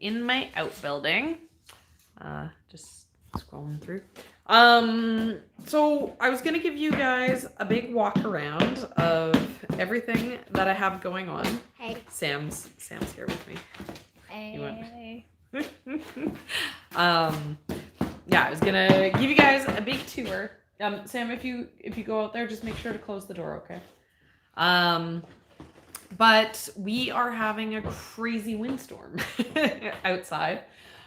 in my outbuilding. Just scrolling through. So I was gonna give you guys a big walk around of everything that I have going on. Hey. Sam's here with me. Hey. Yeah, I was gonna give you guys a big tour. Sam, if you go out there, just make sure to close the door, okay? But we are having a crazy windstorm outside.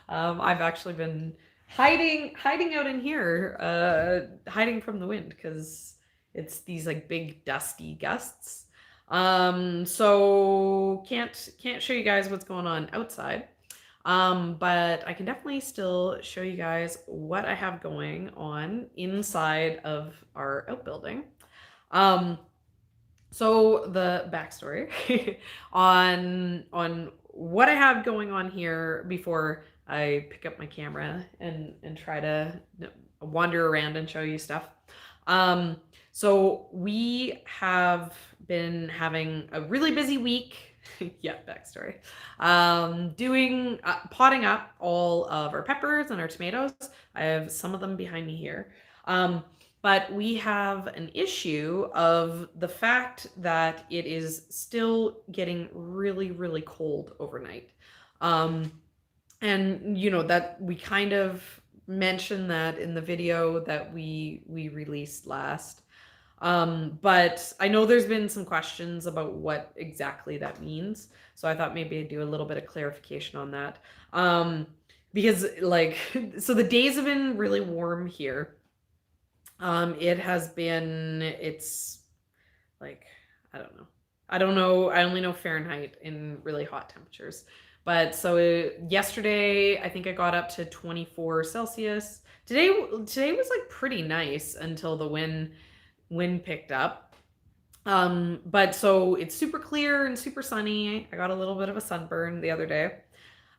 I've actually been hiding out in here, hiding from the wind because it's these like big dusty gusts. So can't show you guys what's going on outside. But I can definitely still show you guys what I have going on inside of our outbuilding. So the backstory on what I have going on here before I pick up my camera and try to wander around and show you stuff. So we have been having a really busy week. Yeah, backstory. Doing potting up all of our peppers and our tomatoes. I have some of them behind me here. But we have an issue of the fact that it is still getting really, really cold overnight. And you know that we kind of mentioned that in the video that we released last. But I know there's been some questions about what exactly that means. So I thought maybe I'd do a little bit of clarification on that. Because like, so the days have been really warm here. It's like, I don't know. I only know Fahrenheit in really hot temperatures. But so yesterday, I think I got up to 24 Celsius. Today was like pretty nice until the wind picked up. But so it's super clear and super sunny. I got a little bit of a sunburn the other day.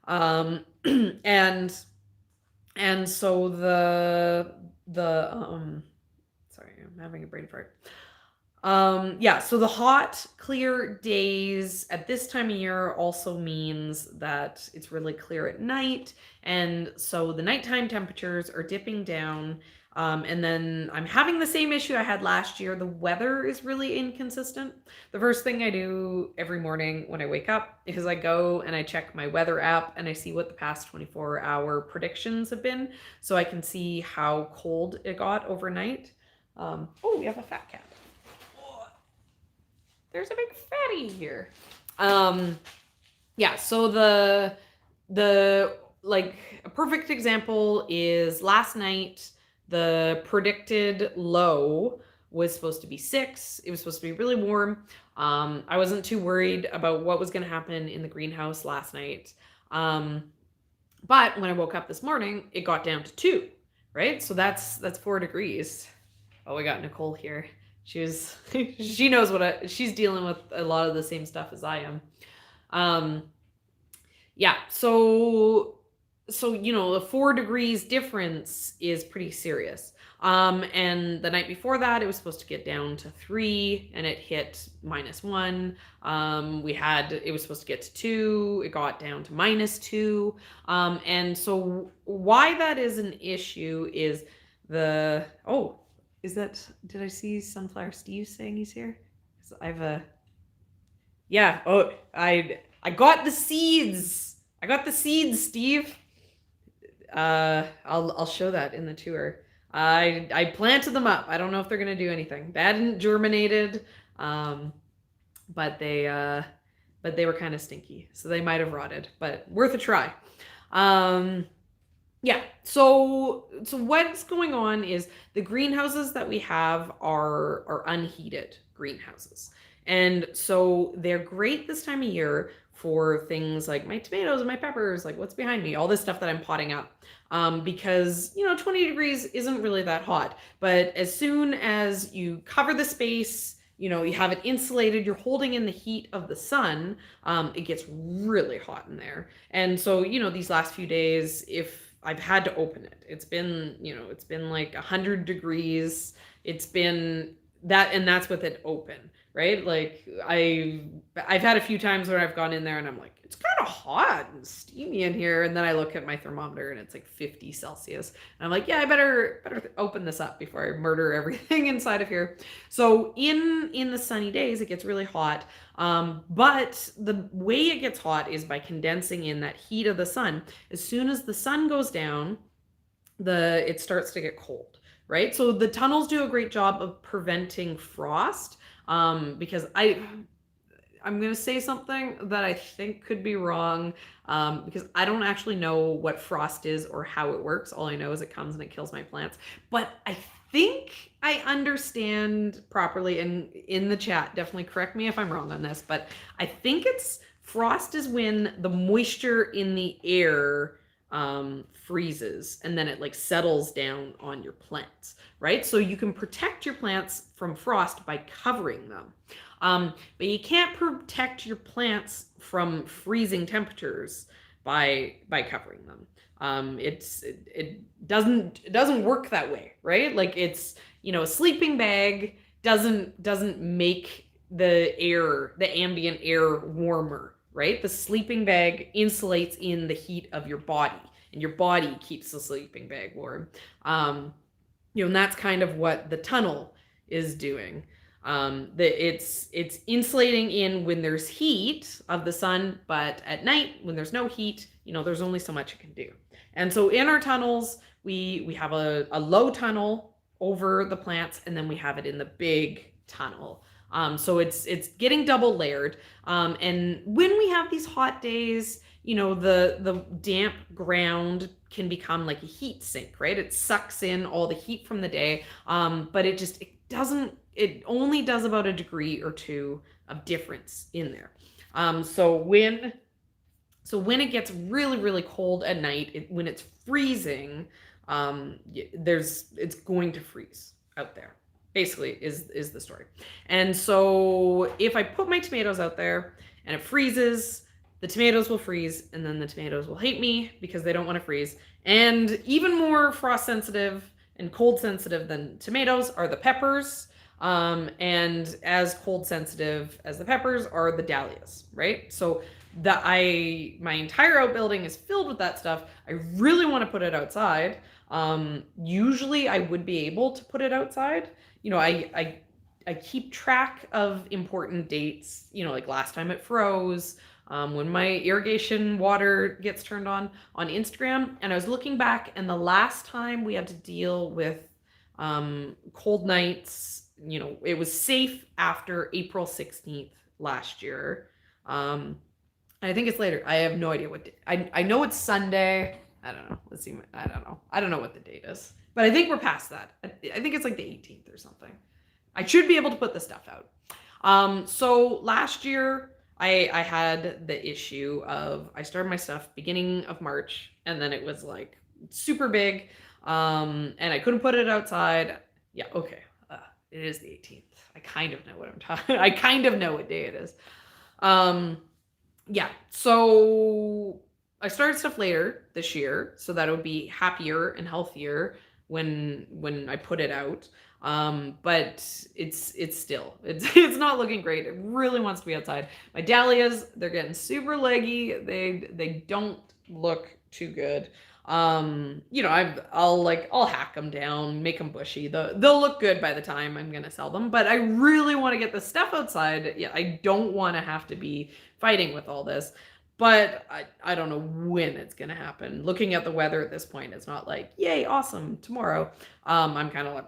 And so sorry, I'm having a brain fart. Yeah, so the hot, clear days at this time of year also means that it's really clear at night. And so the nighttime temperatures are dipping down. And then I'm having the same issue I had last year. The weather is really inconsistent. The first thing I do every morning when I wake up is I go and I check my weather app and I see what the past 24-hour predictions have been so I can see how cold it got overnight. Oh, we have a fat cat. There's a big fatty here. Yeah, so the like a perfect example is last night the predicted low was supposed to be 6. It was supposed to be really warm. I wasn't too worried about what was going to happen in the greenhouse last night. But when I woke up this morning, it got down to 2, right? So that's 4 degrees. Oh, we got Nicole here. She knows she's dealing with a lot of the same stuff as I am. Yeah, so you know, the 4 degrees difference is pretty serious. And the night before that, it was supposed to get down to 3 and it hit -1. It was supposed to get to 2, it got down to -2. And so why that is an issue is did I see Sunflower Steve saying he's here? Yeah, I got the seeds. I got the seeds, Steve. I'll show that in the tour. I planted them up. I don't know if they're gonna do anything. They hadn't germinated, but they were kind of stinky, so they might have rotted. But worth a try. Yeah, so what's going on is the greenhouses that we have are unheated greenhouses. And so they're great this time of year for things like my tomatoes and my peppers, like what's behind me, all this stuff that I'm potting up. Because, 20 degrees isn't really that hot. But as soon as you cover the space, you have it insulated, you're holding in the heat of the sun, it gets really hot in there. And so, these last few days, if I've had to open it. It's been like 100 degrees. It's been that, and that's with it open, right? Like I've had a few times where I've gone in there and I'm like, it's kind of hot and steamy in here, and then I look at my thermometer and it's like 50 Celsius, and I'm like, yeah, I better open this up before I murder everything inside of here. So in the sunny days, it gets really hot. But the way it gets hot is by condensing in that heat of the sun. As soon as the sun goes down, it starts to get cold, right? So the tunnels do a great job of preventing frost, because I'm going to say something that I think could be wrong, because I don't actually know what frost is or how it works. All I know is it comes and it kills my plants. But I think I understand properly, and in the chat, definitely correct me if I'm wrong on this, but I think it's frost is when the moisture in the air freezes and then it like settles down on your plants, right? So you can protect your plants from frost by covering them. But you can't protect your plants from freezing temperatures by covering them. It doesn't work that way, right? Like it's, a sleeping bag doesn't make the ambient air warmer, right? The sleeping bag insulates in the heat of your body, and your body keeps the sleeping bag warm. And that's kind of what the tunnel is doing. It's insulating in when there's heat of the sun, but at night when there's no heat, there's only so much it can do. And so in our tunnels, we have a low tunnel over the plants, and then we have it in the big tunnel. So it's getting double layered. And when we have these hot days, the damp ground can become like a heat sink, right? It sucks in all the heat from the day, but it only does about a degree or two of difference in there. So when it gets really, really cold at night, when it's freezing, it's going to freeze out there. Basically, is the story. And so if I put my tomatoes out there and it freezes, the tomatoes will freeze, and then the tomatoes will hate me because they don't want to freeze. And even more frost sensitive and cold sensitive than tomatoes are the peppers. And as cold sensitive as the peppers are the dahlias, right? So my entire outbuilding is filled with that stuff. I really want to put it outside. Usually I would be able to put it outside. I keep track of important dates, like last time it froze, when my irrigation water gets turned on Instagram. And I was looking back, and the last time we had to deal with cold nights, it was safe after April 16th last year. I think it's later. I have no idea what day. I know it's Sunday. I don't know. Let's see. I don't know. I don't know what the date is. But I think we're past that. I think it's like the 18th or something. I should be able to put the stuff out. So last year, I had the issue of I started my stuff beginning of March, and then it was like super big, and I couldn't put it outside. Yeah, okay. It is the 18th. I kind of know what I'm talking. I kind of know what day it is. Yeah. So I started stuff later this year, so that it would be happier and healthier when I put it out. But it's still it's not looking great. It really wants to be outside. My dahlias, they're getting super leggy. They don't look too good. I'll hack them down, make them bushy. They'll look good by the time I'm gonna sell them. But I really want to get the stuff outside. Yeah, I don't want to have to be fighting with all this. But I don't know when it's gonna happen. Looking at the weather at this point, it's not like, yay, awesome, tomorrow. I'm kind of like,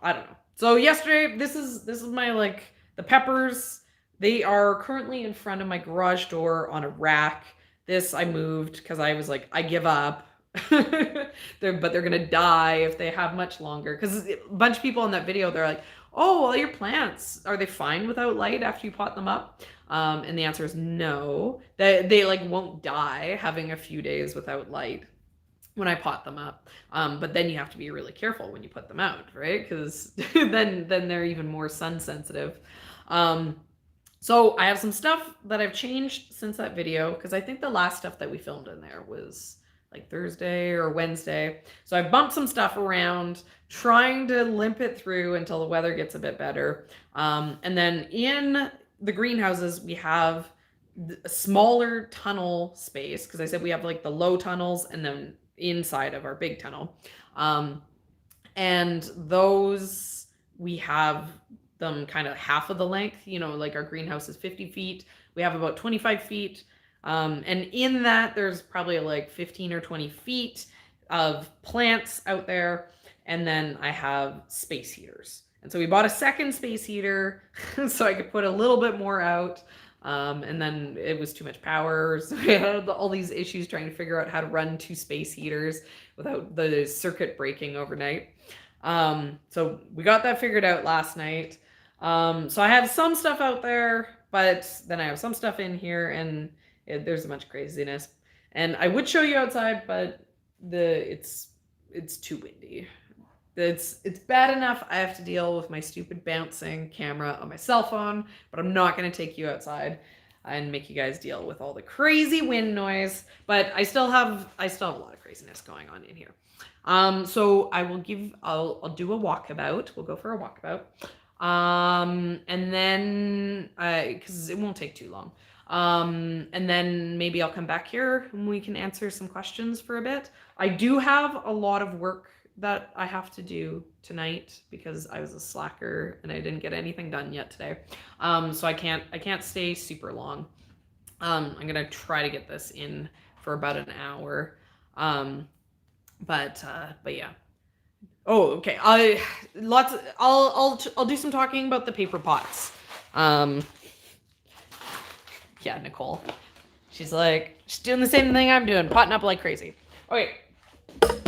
I don't know. So yesterday, this is my the peppers. They are currently in front of my garage door on a rack. This I moved because I was like, I give up. But they're gonna die if they have much longer. Because a bunch of people in that video, they're like, oh, well, your plants, are they fine without light after you pot them up? And the answer is no. They won't die having a few days without light when I pot them up. But then you have to be really careful when you put them out, right? Because then they're even more sun sensitive. So I have some stuff that I've changed since that video, because I think the last stuff that we filmed in there was like Thursday or Wednesday. So I bumped some stuff around, trying to limp it through until the weather gets a bit better. And then in the greenhouses, we have a smaller tunnel space, because I said we have like the low tunnels and then inside of our big tunnel. And those, we have them kind of half of the length, like our greenhouse is 50 feet. We have about 25 feet. And in that, there's probably like 15 or 20 feet of plants out there. And then I have space heaters. And so we bought a second space heater so I could put a little bit more out. And then it was too much power. So we had all these issues trying to figure out how to run 2 space heaters without the circuit breaking overnight. So we got that figured out last night. So I have some stuff out there, but then I have some stuff in here, and there's a bunch of craziness. And I would show you outside, but it's too windy. It's bad enough I have to deal with my stupid bouncing camera on my cell phone, but I'm not going to take you outside and make you guys deal with all the crazy wind noise. But I still have a lot of craziness going on in here. So I'll do a walkabout. We'll go for a walkabout. And then because it won't take too long. And then maybe I'll come back here and we can answer some questions for a bit. I do have a lot of work that I have to do tonight because I was a slacker and I didn't get anything done yet today. So I can't stay super long. I'm gonna try to get this in for about an hour. But yeah. Oh, okay. I'll do some talking about the paper pots. Yeah, Nicole. She's doing the same thing I'm doing, potting up like crazy. Okay.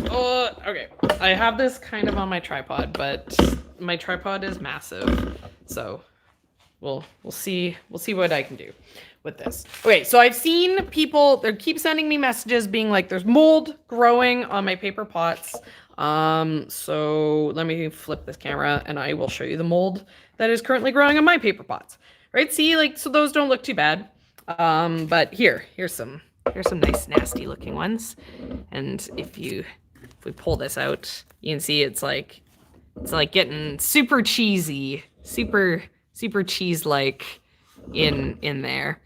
Okay. I have this kind of on my tripod, but my tripod is massive. So we'll see what I can do with this. Okay, so I've seen people, they keep sending me messages being like, there's mold growing on my paper pots. So let me flip this camera and I will show you the mold that is currently growing on my paper pots. Right? See, so those don't look too bad. But here's some nice nasty looking ones. And if we pull this out, you can see it's like getting super cheesy, super cheese-like in there.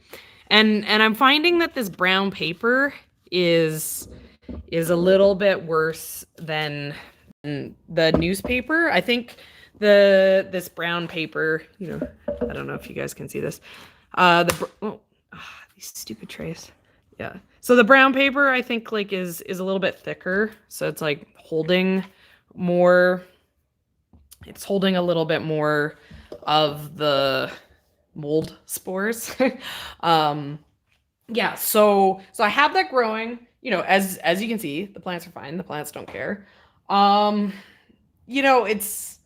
And I'm finding that this brown paper is a little bit worse than the newspaper. I think this brown paper, I don't know if you guys can see this. These stupid trays. Yeah. So the brown paper, I think is a little bit thicker. So it's holding more. It's holding a little bit more of the mold spores. Yeah. So I have that growing. As you can see, the plants are fine. The plants don't care. It's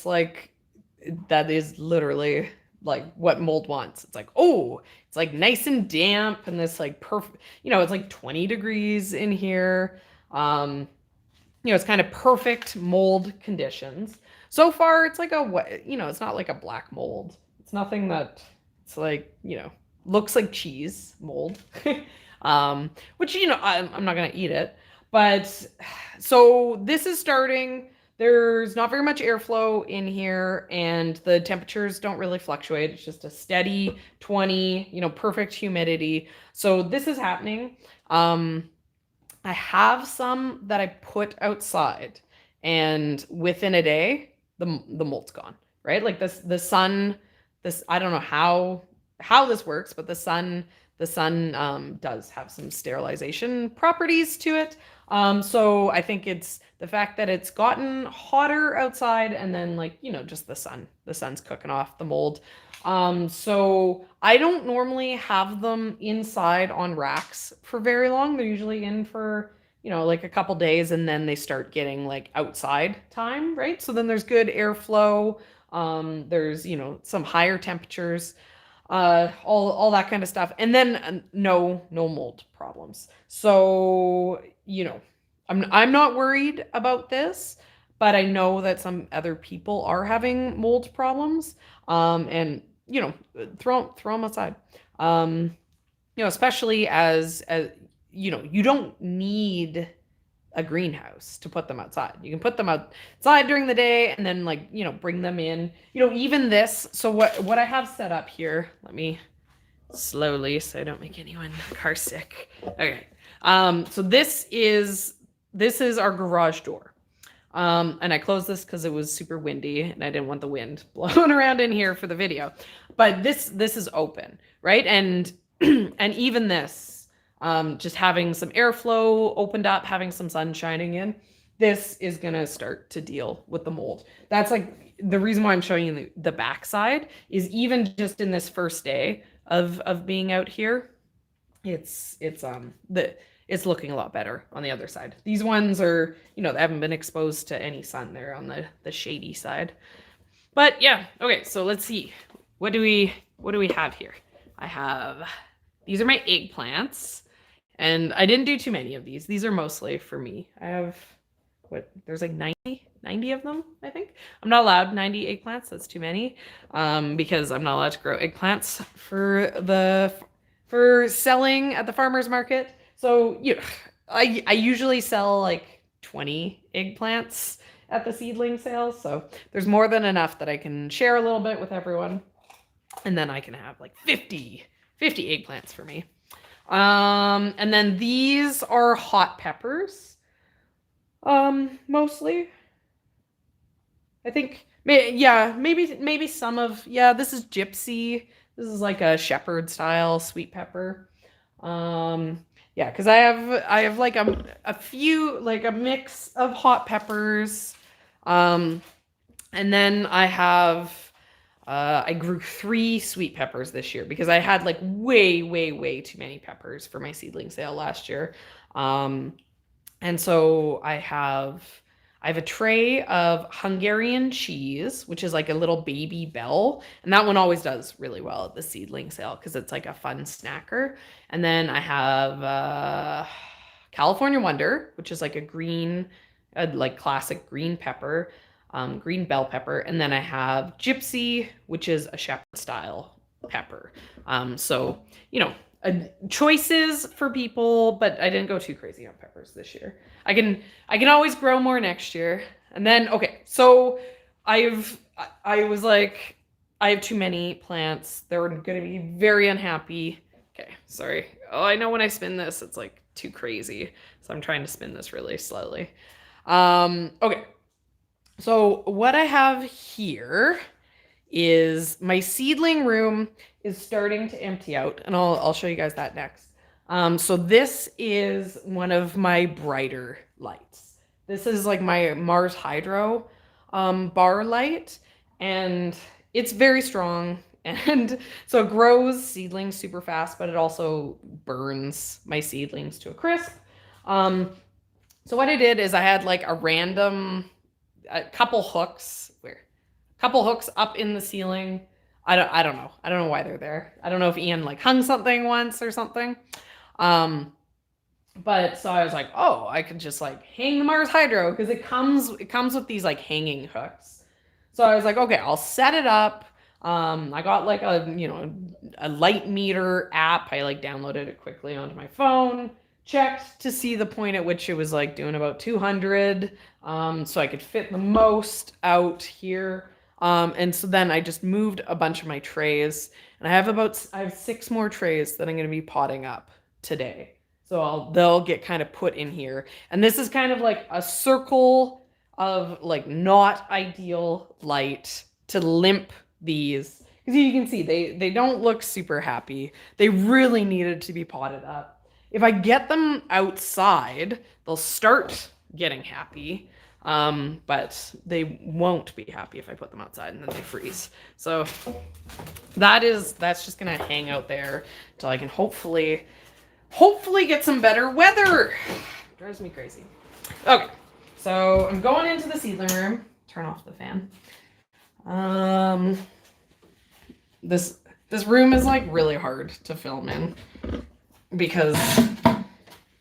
like that is literally what mold wants. It's it's nice and damp and this perfect, it's 20 degrees in here. It's kind of perfect mold conditions. So far, it's it's not like a black mold. It's nothing that it's looks like cheese mold. Which, I'm not going to eat it. But so this is starting. There's not very much airflow in here and the temperatures don't really fluctuate. It's just a steady 20, perfect humidity. So this is happening. I have some that I put outside and within a day, the mold's gone, right? The sun, I don't know how this works, but the sun does have some sterilization properties to it. So I think it's the fact that it's gotten hotter outside and then just the sun's cooking off the mold. So I don't normally have them inside on racks for very long. They're usually in for, a couple days and then they start getting outside time, right? So then there's good airflow. There's, some higher temperatures. All that kind of stuff, and then no mold problems. So I'm not worried about this, but I know that some other people are having mold problems. And throw them aside. Especially as you don't need a greenhouse to put them outside. You can put them outside during the day and then like, bring them in. Even this. So what I have set up here, let me slowly so I don't make anyone car sick. Okay. So this is our garage door. And I closed this because it was super windy and I didn't want the wind blowing around in here for the video. But this is open, right? And and even this, just having some airflow opened up, having some sun shining in, this is gonna start to deal with the mold. That's like the reason why I'm showing you the backside is even just in this first day of being out here, it's looking a lot better on the other side. These ones are, they haven't been exposed to any sun. They're on the shady side. But yeah, okay, so let's see. What do we have here? These are my eggplants. And I didn't do too many of these. These are mostly for me. I have, there's like 90 of them, I think. I'm not allowed 90 eggplants. That's too many, because I'm not allowed to grow eggplants for selling at the farmer's market. So I usually sell like 20 eggplants at the seedling sales. So there's more than enough that I can share a little bit with everyone. And then I can have like 50 eggplants for me. And then these are hot peppers. Mostly. I think, maybe some of, this is gypsy. This is like a shepherd style sweet pepper. Because I have like a few, like a mix of hot peppers. And then I grew 3 sweet peppers this year because I had like way too many peppers for my seedling sale last year. And so I have a tray of Hungarian cheese, which is like a little baby bell. And that one always does really well at the seedling sale because it's like a fun snacker. And then I have California Wonder, which is like a green, like classic green pepper, green bell pepper. And then I have Gypsy, which is a shepherd style pepper. So, choices for people, but I didn't go too crazy on peppers this year. I can always grow more next year. And then, okay, so I was like, I have too many plants. They're going to be very unhappy. Okay, sorry. Oh, I know when I spin this, it's like too crazy. So I'm trying to spin this really slowly. Okay. So what I have here is my seedling room is starting to empty out, and I'll show you guys that next. So this is one of my brighter lights. This is like my Mars Hydro bar light, and it's very strong, and so it grows seedlings super fast, but it also burns my seedlings to a crisp. So what I did is I had like a couple hooks up in the ceiling. I don't know. I don't know why they're there. I don't know if Ian like hung something once or something. But so I was like, oh, I could just like hang the Mars Hydro because it comes with these like hanging hooks. So I was like, okay, I'll set it up. I got like a light meter app. I like downloaded it quickly onto my phone, checked to see the point at which it was like doing about 200. So I could fit the most out here. And so then I just moved a bunch of my trays, and I have 6 more trays that I'm going to be potting up today. So they'll get kind of put in here. And this is kind of like a circle of like not ideal light to limp these. Because you can see they don't look super happy. They really needed to be potted up. If I get them outside, they'll start getting happy. But they won't be happy if I put them outside and then they freeze. So that's just gonna hang out there until I can hopefully get some better weather. Drives me crazy. Okay, so I'm going into the seedling room. Turn off the fan. This room is like really hard to film in because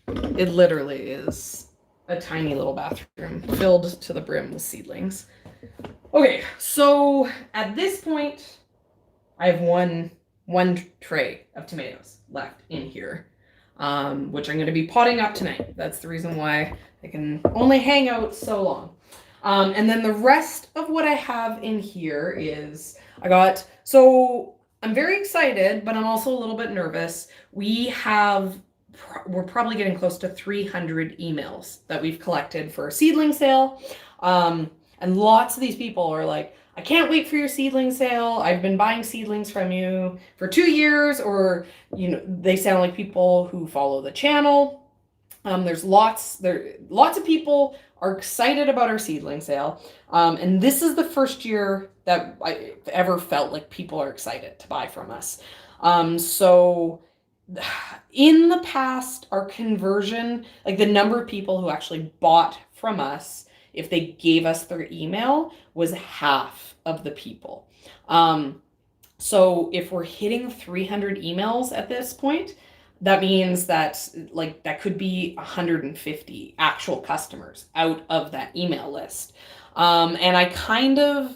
it literally is a tiny little bathroom filled to the brim with seedlings. Okay, so at this point, I have one tray of tomatoes left in here. which I'm going to be potting up tonight. That's the reason why I can only hang out so long. And then the rest of what I have in here is so I'm very excited, but I'm also a little bit nervous. We're probably getting close to 300 emails that we've collected for a seedling sale. And lots of these people are like, I can't wait for your seedling sale. I've been buying seedlings from you for 2 years, or, they sound like people who follow the channel. Lots of people are excited about our seedling sale. And this is the first year that I ever felt like people are excited to buy from us. So in the past, our conversion, like the number of people who actually bought from us, if they gave us their email, was half of the people. So if we're hitting 300 emails at this point, that means that that could be 150 actual customers out of that email list. And I kind of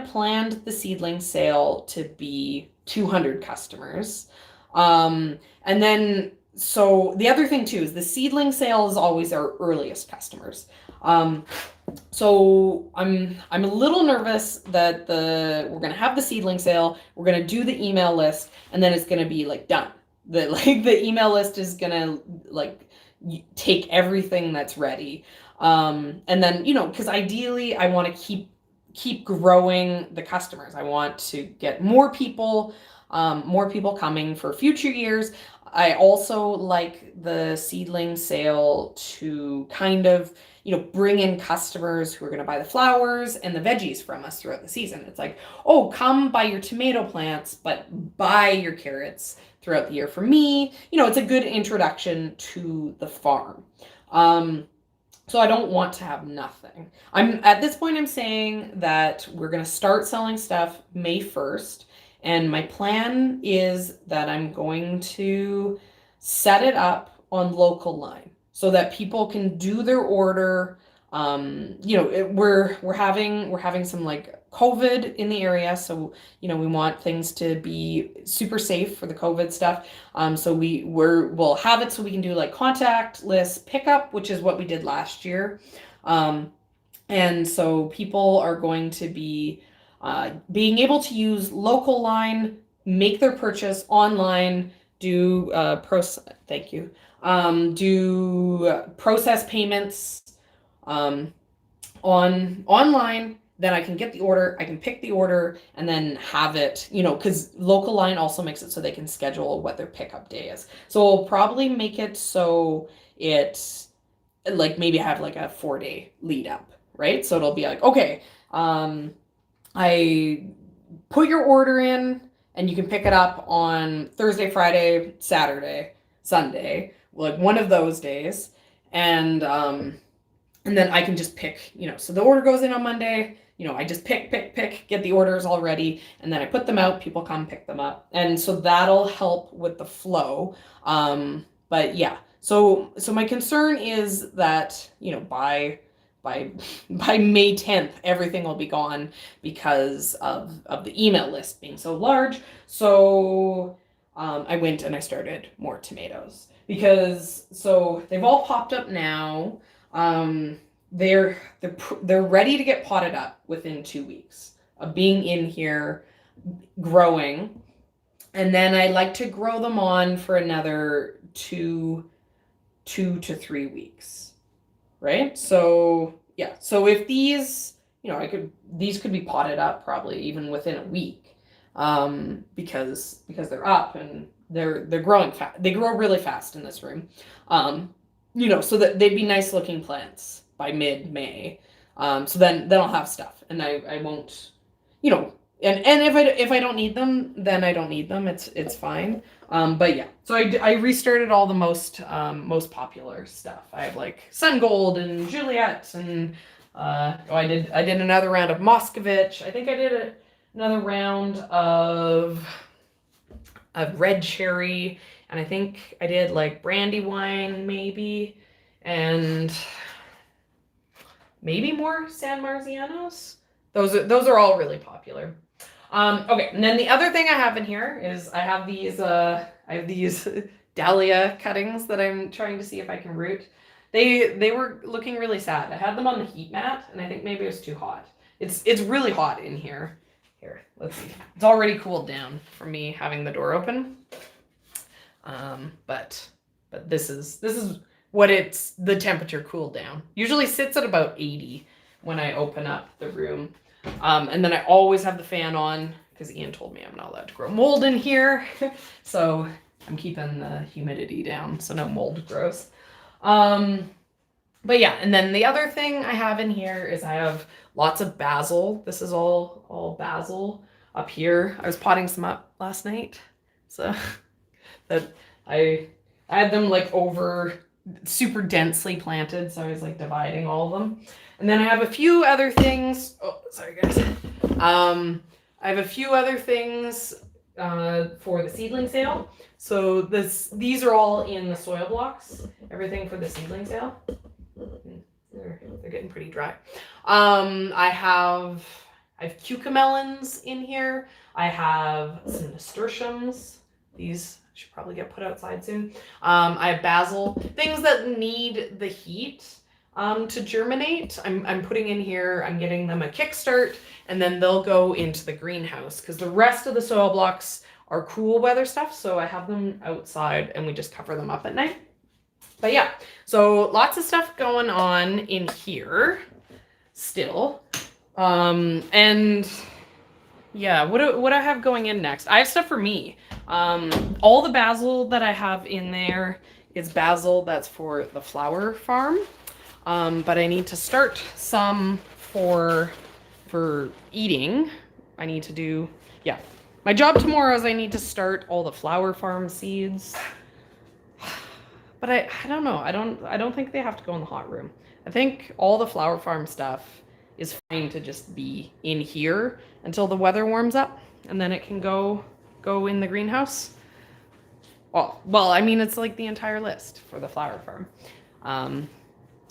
planned the seedling sale to be 200 customers. And then, so the other thing too is the seedling sale is always our earliest customers. So I'm a little nervous that we're gonna have the seedling sale, we're gonna do the email list, and then it's gonna be done. The email list is gonna take everything that's ready. And then, because ideally I want to keep growing the customers. I want to get more people coming for future years. I also like the seedling sale to kind of, bring in customers who are going to buy the flowers and the veggies from us throughout the season. It's like, oh, come buy your tomato plants, but buy your carrots throughout the year. For me, it's a good introduction to the farm. So I don't want to have nothing. At this point, I'm saying that we're going to start selling stuff May 1st. And my plan is that I'm going to set it up on local line so that people can do their order. We're having some COVID in the area, so we want things to be super safe for the COVID stuff. So we'll have it so we can do contactless pickup, which is what we did last year. And so people are going to be being able to use local line, make their purchase online, do process payments online. Then I can get the order, I can pick the order, and then have it, because local line also makes it so they can schedule what their pickup day is. So we'll probably make it so it's maybe I have a 4-day lead up, right? So it'll be okay, I put your order in and you can pick it up on Thursday, Friday, Saturday, Sunday, one of those days. And then I can just pick, so the order goes in on Monday, I just pick, get the orders all ready, and then I put them out, people come pick them up. And so that'll help with the flow. But yeah, so my concern is that, by May 10th, everything will be gone because of the email list being so large. So I went and I started more tomatoes so they've all popped up now. They're ready to get potted up within 2 weeks of being in here growing. And then I like to grow them on for another 2 to 3 weeks. Right? So yeah. So if these, these could be potted up probably even within a week, because they're up and they're growing fast. They grow really fast in this room, so that they'd be nice looking plants by mid-May. So then I'll have stuff, and I won't, and if I don't need them, then I don't need them. It's fine. But yeah, so I restarted all the most popular stuff. I have Sun Gold and Juliet, and I did another round of Moscovich. I think I did another round of red cherry, and I think I did Brandywine maybe, and maybe more San Marzianos. Those are all really popular. Okay, and then the other thing I have in here is I have these Dahlia cuttings that I'm trying to see if I can root. They were looking really sad. I had them on the heat mat, and I think maybe it was too hot. It's really hot in here. Here, let's see. It's already cooled down from me having the door open. But this is what the temperature cooled down. Usually sits at about 80 when I open up the room. And then I always have the fan on because Ian told me I'm not allowed to grow mold in here. So I'm keeping the humidity down so no mold grows. But yeah, and then the other thing I have in here is I have lots of basil. This is all basil up here. I was potting some up last night. So that I had them like over super densely planted, so I was like dividing all of them. And then I have a few other things. Oh, sorry guys. I have a few other things for the seedling sale. So these are all in the soil blocks. Everything for the seedling sale. They're getting pretty dry. I have cucamelons in here. I have some nasturtiums. These should probably get put outside soon. I have basil. Things that need the heat to germinate. I'm putting in here. I'm getting them a kickstart, and then they'll go into the greenhouse because the rest of the soil blocks are cool weather stuff. So I have them outside, and we just cover them up at night. But yeah, so lots of stuff going on in here still. And yeah, what I have going in next? I have stuff for me. All the basil that I have in there is basil that's for the flower farm. But I need to start some for eating. I need to do, yeah. My job tomorrow is I need to start all the flower farm seeds. But I don't know. I don't think they have to go in the hot room. I think all the flower farm stuff is fine to just be in here until the weather warms up, and then it can go in the greenhouse. Well, I mean, it's like the entire list for the flower farm.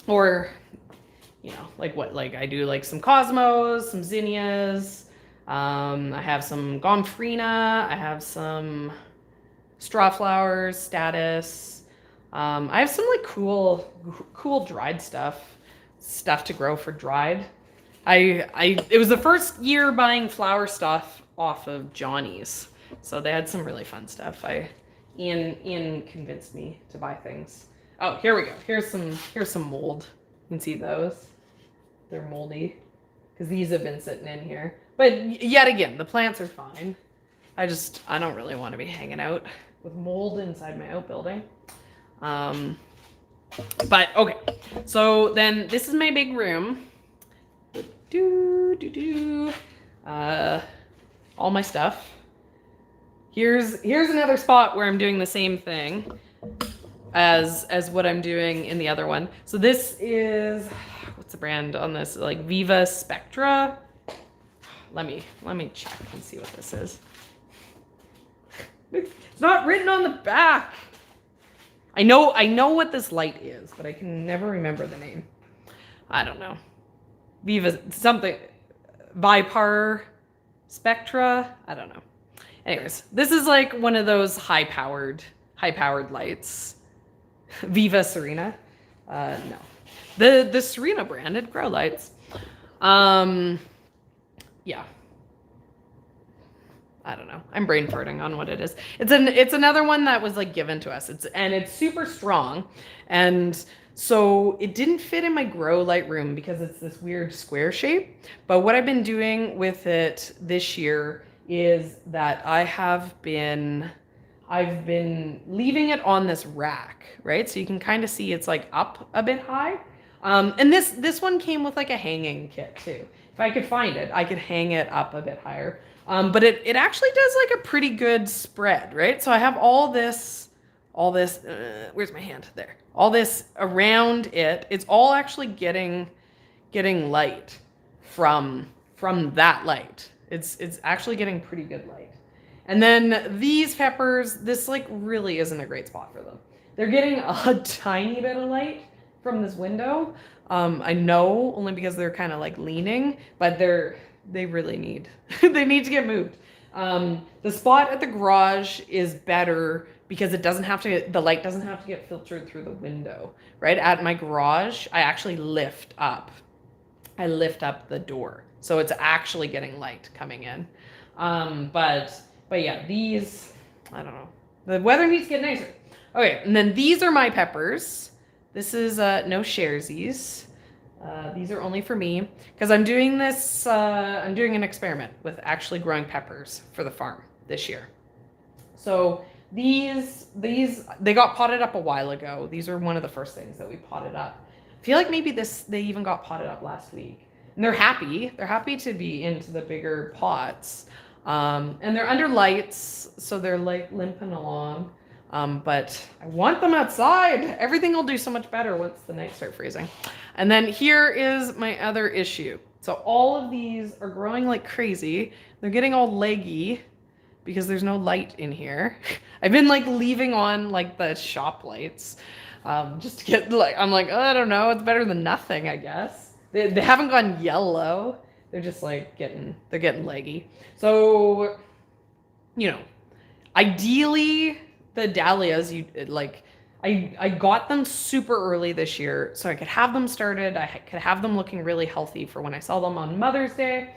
Or, you know, like what, like I do like some cosmos, some zinnias. I have some gomphrena. I have some straw flowers, status. I have some like cool dried stuff to grow for dried. It was the first year buying flower stuff off of Johnny's, so they had some really fun stuff. Ian convinced me to buy things. Oh, here we go. Here's some mold. You can see those. They're moldy because these have been sitting in here. But yet again, the plants are fine. I don't really want to be hanging out with mold inside my outbuilding. But okay, so then this is my big room. All my stuff. Here's another spot where I'm doing the same thing as what I'm doing in the other one. So this is, what's the brand on this? Like Viva Spectra. Let me check and see what this is. It's not written on the back. I know what this light is, but I can never remember the name. I don't know. Viva something. Vipar Spectra. I don't know. Anyways, this is like one of those high-powered lights. Viva Serena. No. The Serena branded grow lights. Yeah. I don't know. I'm brain farting on what it is. It's another one that was like given to us. It's super strong. And so it didn't fit in my grow light room because it's this weird square shape. But what I've been doing with it this year is that I've been leaving it on this rack, right? So you can kind of see it's like up a bit high. And this one came with like a hanging kit too. If I could find it, I could hang it up a bit higher. But it actually does like a pretty good spread, right? So I have all this, where's my hand? There. All this around it. It's all actually getting light from that light. It's actually getting pretty good light. And then these peppers, this like really isn't a great spot for them. They're getting a tiny bit of light from this window. I know only because they're kind of like leaning, but they really need, they need to get moved. The spot at the garage is better because it doesn't have to, the light doesn't have to get filtered through the window, right? At my garage, I actually lift up the door. So it's actually getting light coming in. But yeah, these, I don't know. The weather needs to get nicer. Okay, and then these are my peppers. This is no sharesies. These are only for me because I'm doing this. I'm doing an experiment with actually growing peppers for the farm this year. So these they got potted up a while ago. These are one of the first things that we potted up. I feel like maybe they even got potted up last week. And they're happy. They're happy to be into the bigger pots. And they're under lights, so they're like limping along. But I want them outside. Everything will do so much better once the nights start freezing. And then here is my other issue. So all of these are growing like crazy. They're getting all leggy because there's no light in here. I've been like leaving on like the shop lights just to get like, I'm like, oh, I don't know. It's better than nothing, I guess. They haven't gone yellow. They're just like they're getting leggy. So, you know, ideally the dahlias, I got them super early this year so I could have them started. I could have them looking really healthy for when I sell them on Mother's Day.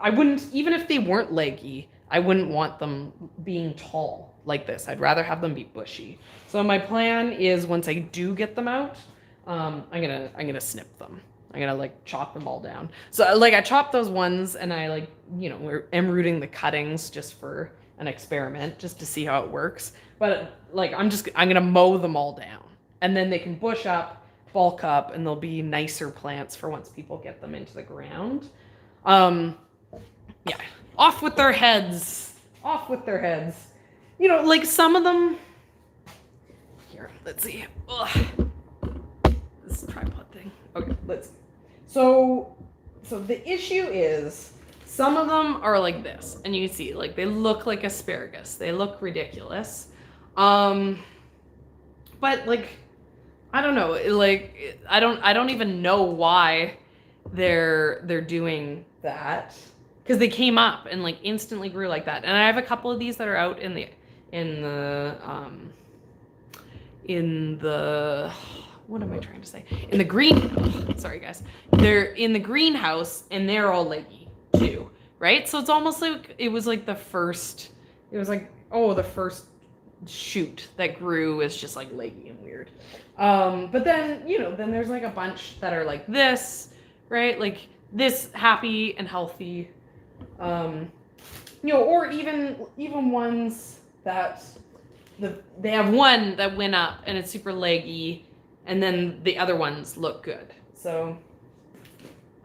I wouldn't, even if they weren't leggy, I wouldn't want them being tall like this. I'd rather have them be bushy. So my plan is once I do get them out, I'm gonna snip them. I'm gonna like chop them all down. So like I chopped those ones and I like, you know, am rooting the cuttings just for an experiment, just to see how it works. But like I'm gonna mow them all down and then they can bush up, bulk up, and they'll be nicer plants for once people get them into the ground. Yeah, off with their heads. Off with their heads. You know, like some of them. Here, let's see. Ugh. This tripod thing. Okay, let's see. So the issue is some of them are like this, and you can see like they look like asparagus. They look ridiculous. But like I don't know, like I don't even know why they're doing that, because they came up and like instantly grew like that. And I have a couple of these that are out in the what am I trying to say? In the green, sorry guys. They're in the greenhouse and they're all leggy too, right? So it's almost like it was like the first shoot that grew is just like leggy and weird. But then, you know, then there's like a bunch that are like this, right? Like this happy and healthy. You know, or even ones that they have one that went up and it's super leggy, and then the other ones look good. So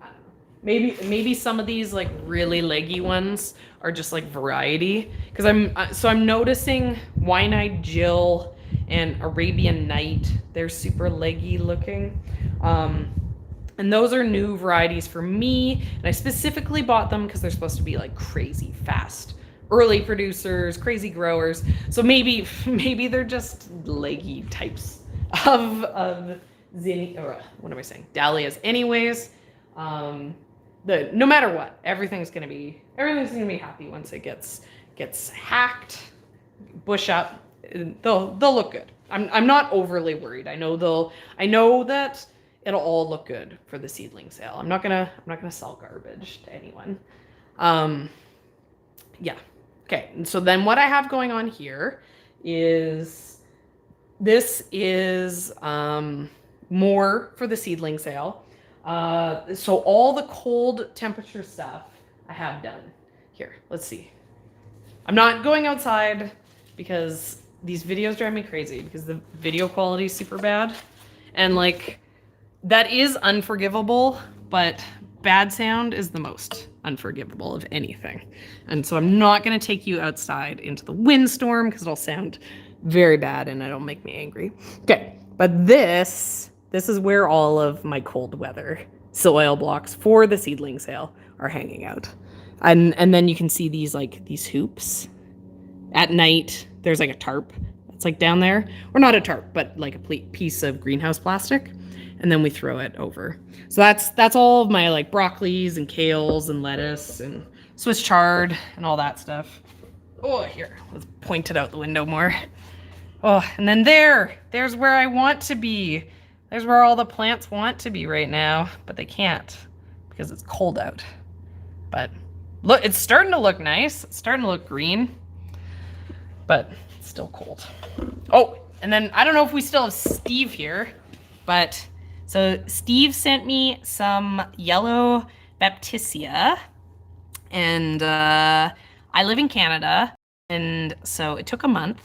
I don't know. Maybe some of these like really leggy ones are just like variety, because I'm noticing Wine-Eyed Jill and Arabian Night. They're super leggy looking. And those are new varieties for me. And I specifically bought them because they're supposed to be like crazy fast. Early producers, crazy growers. So maybe they're just leggy types of dahlias anyways. No matter what, everything's gonna be happy once it gets hacked, bush up. They'll look good. I'm not overly worried. I know that it'll all look good for the seedling sale. I'm not gonna sell garbage to anyone. Yeah. Okay. And so then what I have going on here is this is more for the seedling sale. So all the cold temperature stuff I have done. Here, let's see. I'm not going outside because these videos drive me crazy because the video quality is super bad. And like, that is unforgivable, but bad sound is the most unforgivable of anything. And so I'm not going to take you outside into the windstorm because it'll sound very bad and it'll make me angry. Okay, but this is where all of my cold weather soil blocks for the seedling sale are hanging out. And then you can see these hoops. At night, there's like a tarp that's like down there. Or not a tarp, but like a piece of greenhouse plastic. And then we throw it over. So that's all of my like broccolis and kales and lettuce and Swiss chard and all that stuff. Oh, here, let's point it out the window more. Oh, and then there's where I want to be. There's where all the plants want to be right now, but they can't because it's cold out. But look, it's starting to look nice. It's starting to look green, but it's still cold. Oh, and then I don't know if we still have Steve here, but so Steve sent me some yellow Baptisia, and I live in Canada, and so it took a month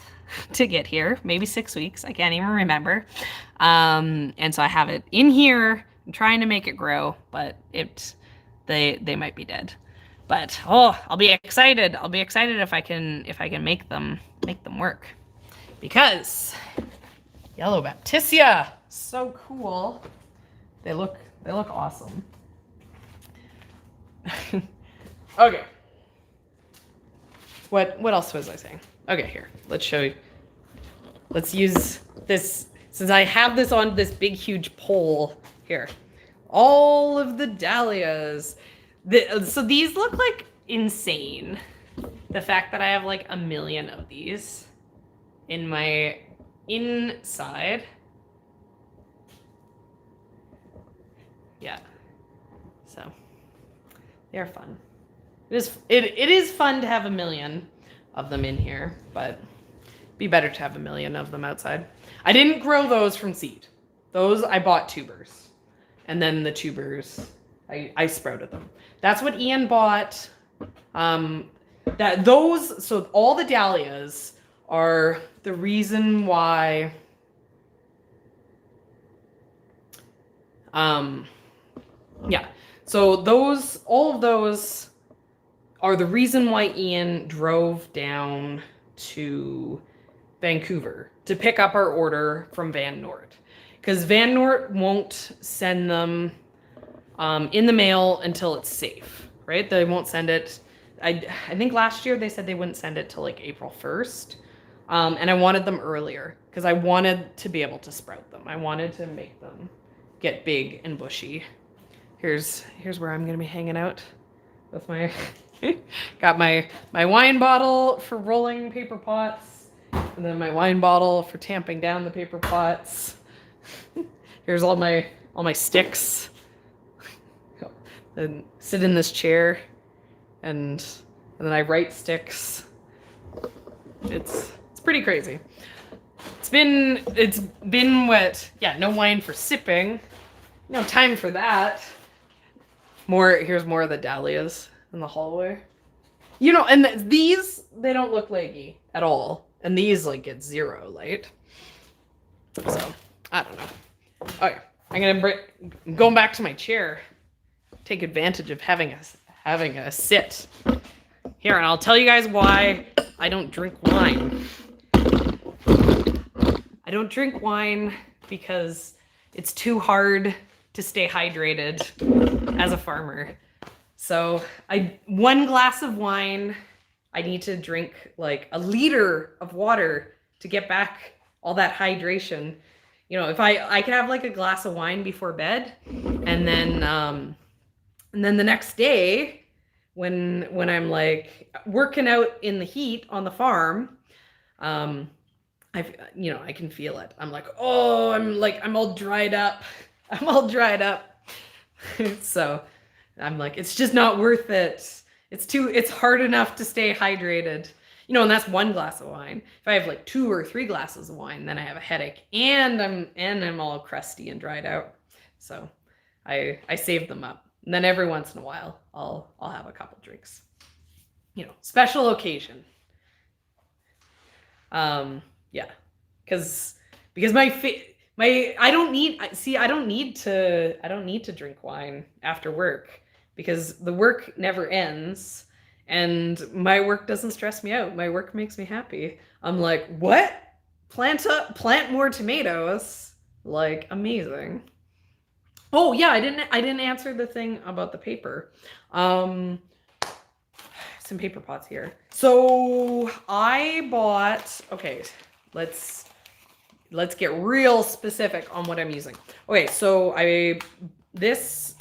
to get here, maybe 6 weeks. I can't even remember. And so I have it in here. I'm trying to make it grow, but they might be dead. But oh, I'll be excited. I'll be excited if I can make them work. Because yellow Baptisia, so cool. They look awesome. Okay. What else was I saying? Okay, here. Let's show you. Let's use this, since I have this on this big huge pole here. All of the dahlias. So these look like insane. The fact that I have like 1 million of these in my inside. Yeah. So they're fun. It is fun to have 1 million of them in here, but it'd be better to have 1 million of them outside. I didn't grow those from seed. Those I bought tubers. And then the tubers, I sprouted them. That's what Ian bought. So all the dahlias are the reason why yeah. So all of those are the reason why Ian drove down to Vancouver to pick up our order from Van Noort. Because Van Noort won't send them in the mail until it's safe, right? They won't send it. I think last year they said they wouldn't send it till like April 1st. And I wanted them earlier because I wanted to be able to sprout them. I wanted to make them get big and bushy. Here's where I'm gonna be hanging out with my got my wine bottle for rolling paper pots, and then my wine bottle for tamping down the paper pots. Here's all my sticks. And sit in this chair, and then I write sticks. It's pretty crazy. It's been what? Yeah, no wine for sipping. No time for that. Here's more of the dahlias in the hallway. You know, and these, they don't look leggy at all. And these like get 0 light. So, I don't know. Okay, I'm going back to my chair. Take advantage of having a sit. Here, and I'll tell you guys why I don't drink wine. I don't drink wine because it's too hard to stay hydrated as a farmer. So 1 glass of wine, I need to drink like 1 liter of water to get back all that hydration. You know, if I could have like a glass of wine before bed, and then the next day when I'm like working out in the heat on the farm, I can feel it. I'm like, oh, I'm all dried up. I'm all dried up. So I'm like, it's just not worth it. It's hard enough to stay hydrated. You know, and that's 1 glass of wine. If I have like 2 or 3 glasses of wine, then I have a headache, and I'm all crusty and dried out. So I save them up. And then every once in a while, I'll have a couple drinks. You know, special occasion. Yeah, because I don't need to drink wine after work, because the work never ends, and my work doesn't stress me out. My work makes me happy. I'm like, what? Plant more tomatoes. Like, amazing. Oh yeah, I didn't answer the thing about the paper. Some paper pots here. So I bought, okay, let's get real specific on what I'm using. Okay, so this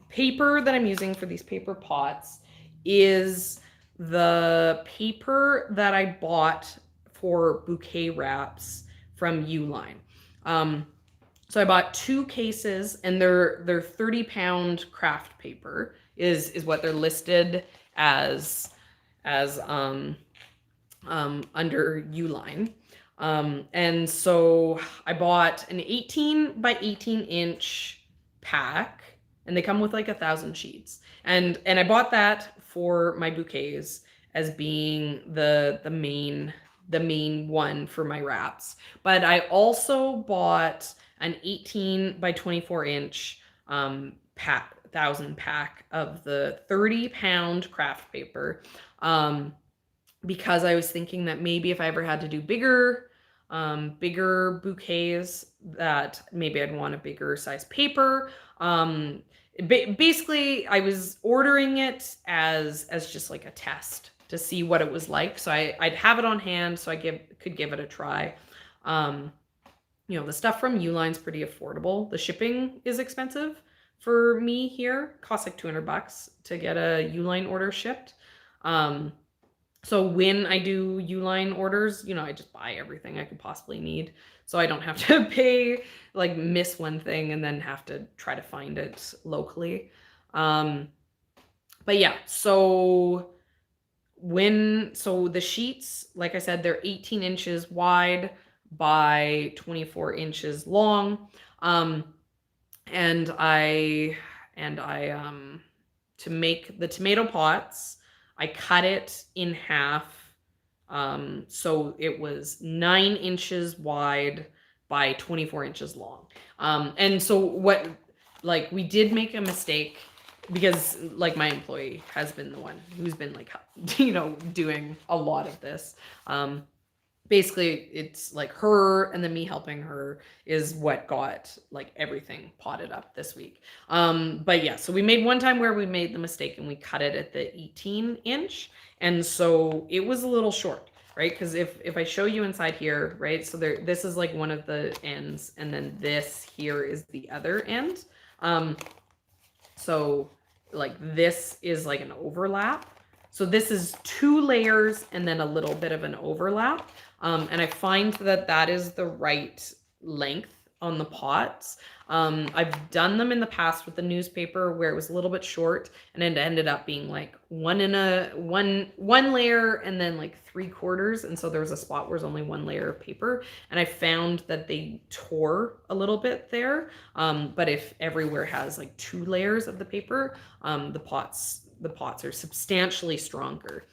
paper that I'm using for these paper pots is the paper that I bought for bouquet wraps from Uline. So I bought 2 cases, and they're 30-pound craft paper is what they're listed as under Uline. And so I bought an 18 by 18 inch pack, and they come with like 1,000 sheets. And I bought that for my bouquets as being the main one for my wraps. But I also bought an 18 by 24 inch pack, 1,000 pack of the 30-pound craft paper. Because I was thinking that maybe if I ever had to do bigger bouquets, that maybe I'd want a bigger size paper. Basically, I was ordering it as just like a test to see what it was like. So I'd have it on hand so I could give it a try. The stuff from Uline's pretty affordable. The shipping is expensive for me here. It costs like $200 to get a Uline order shipped. So when I do Uline orders, I just buy everything I could possibly need. So I don't have to miss one thing and then have to try to find it locally. But yeah, so the sheets, like I said, they're 18 inches wide by 24 inches long. And I to make the tomato pots, I cut it in half. So it was 9 inches wide by 24 inches long. And so we did make a mistake because my employee has been the one who's been doing a lot of this. Basically it's her and then me helping her is what got everything potted up this week. But yeah, so we made one time where we made the mistake and we cut it at the 18 inch. And so it was a little short, right? Because if I show you inside here, right? So this is one of the ends, and then this here is the other end. So this is an overlap. So this is 2 layers and then a little bit of an overlap. And I find that is the right length on the pots. I've done them in the past with the newspaper where it was a little bit short, and it ended up being one layer and then 3/4. And so there was a spot where there's only 1 layer of paper. And I found that they tore a little bit there. But if everywhere has 2 layers of the paper, the pots are substantially stronger.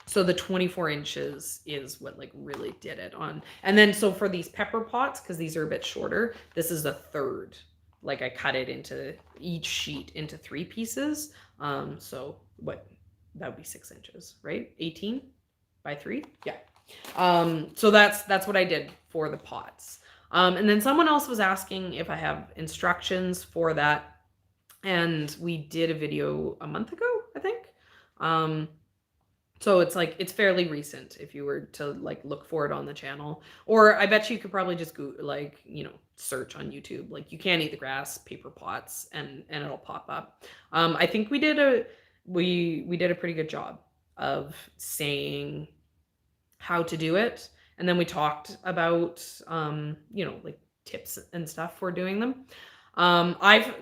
So the 24 inches is what really did it on. And then so for these pepper pots, because these are a bit shorter, this is a third. I cut it into each sheet into 3 pieces. So that would be 6 inches, right? 18 by 3. Yeah. So that's what I did for the pots. And then someone else was asking if I have instructions for that. And we did a video a month ago, I think. So it's fairly recent if you were to look for it on the channel. Or I bet you could probably just go search on YouTube. You can't eat the grass, paper pots, and it'll pop up. I think we did a pretty good job of saying how to do it. And then we talked about tips and stuff for doing them. I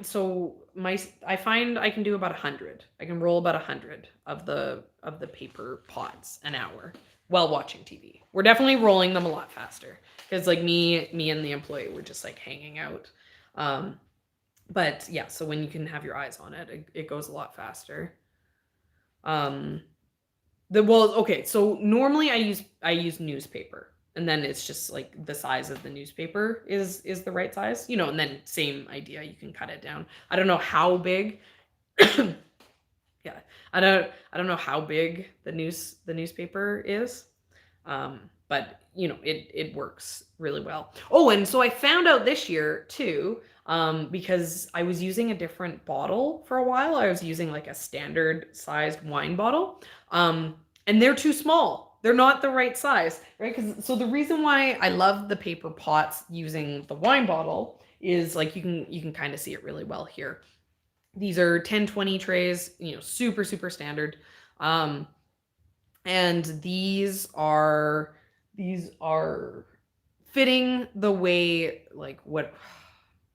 find I can do about 100. I can roll about 100 of the paper pots an hour while watching TV. We're definitely rolling them a lot faster because me and the employee were just hanging out. But yeah, so when you can have your eyes on it, it goes a lot faster. So normally I use newspaper. And then it's just the size of the newspaper is the right size, and then same idea, you can cut it down. I don't know how big. Yeah, I don't know how big the newspaper is, but it works really well. Oh, and so I found out this year too, because I was using a different bottle for a while. I was using a standard sized wine bottle, and they're too small. They're not the right size, right? So the reason why I love the paper pots using the wine bottle is you can kind of see it really well here. These are 10-20 trays, super, super standard. And these are fitting the way, like, what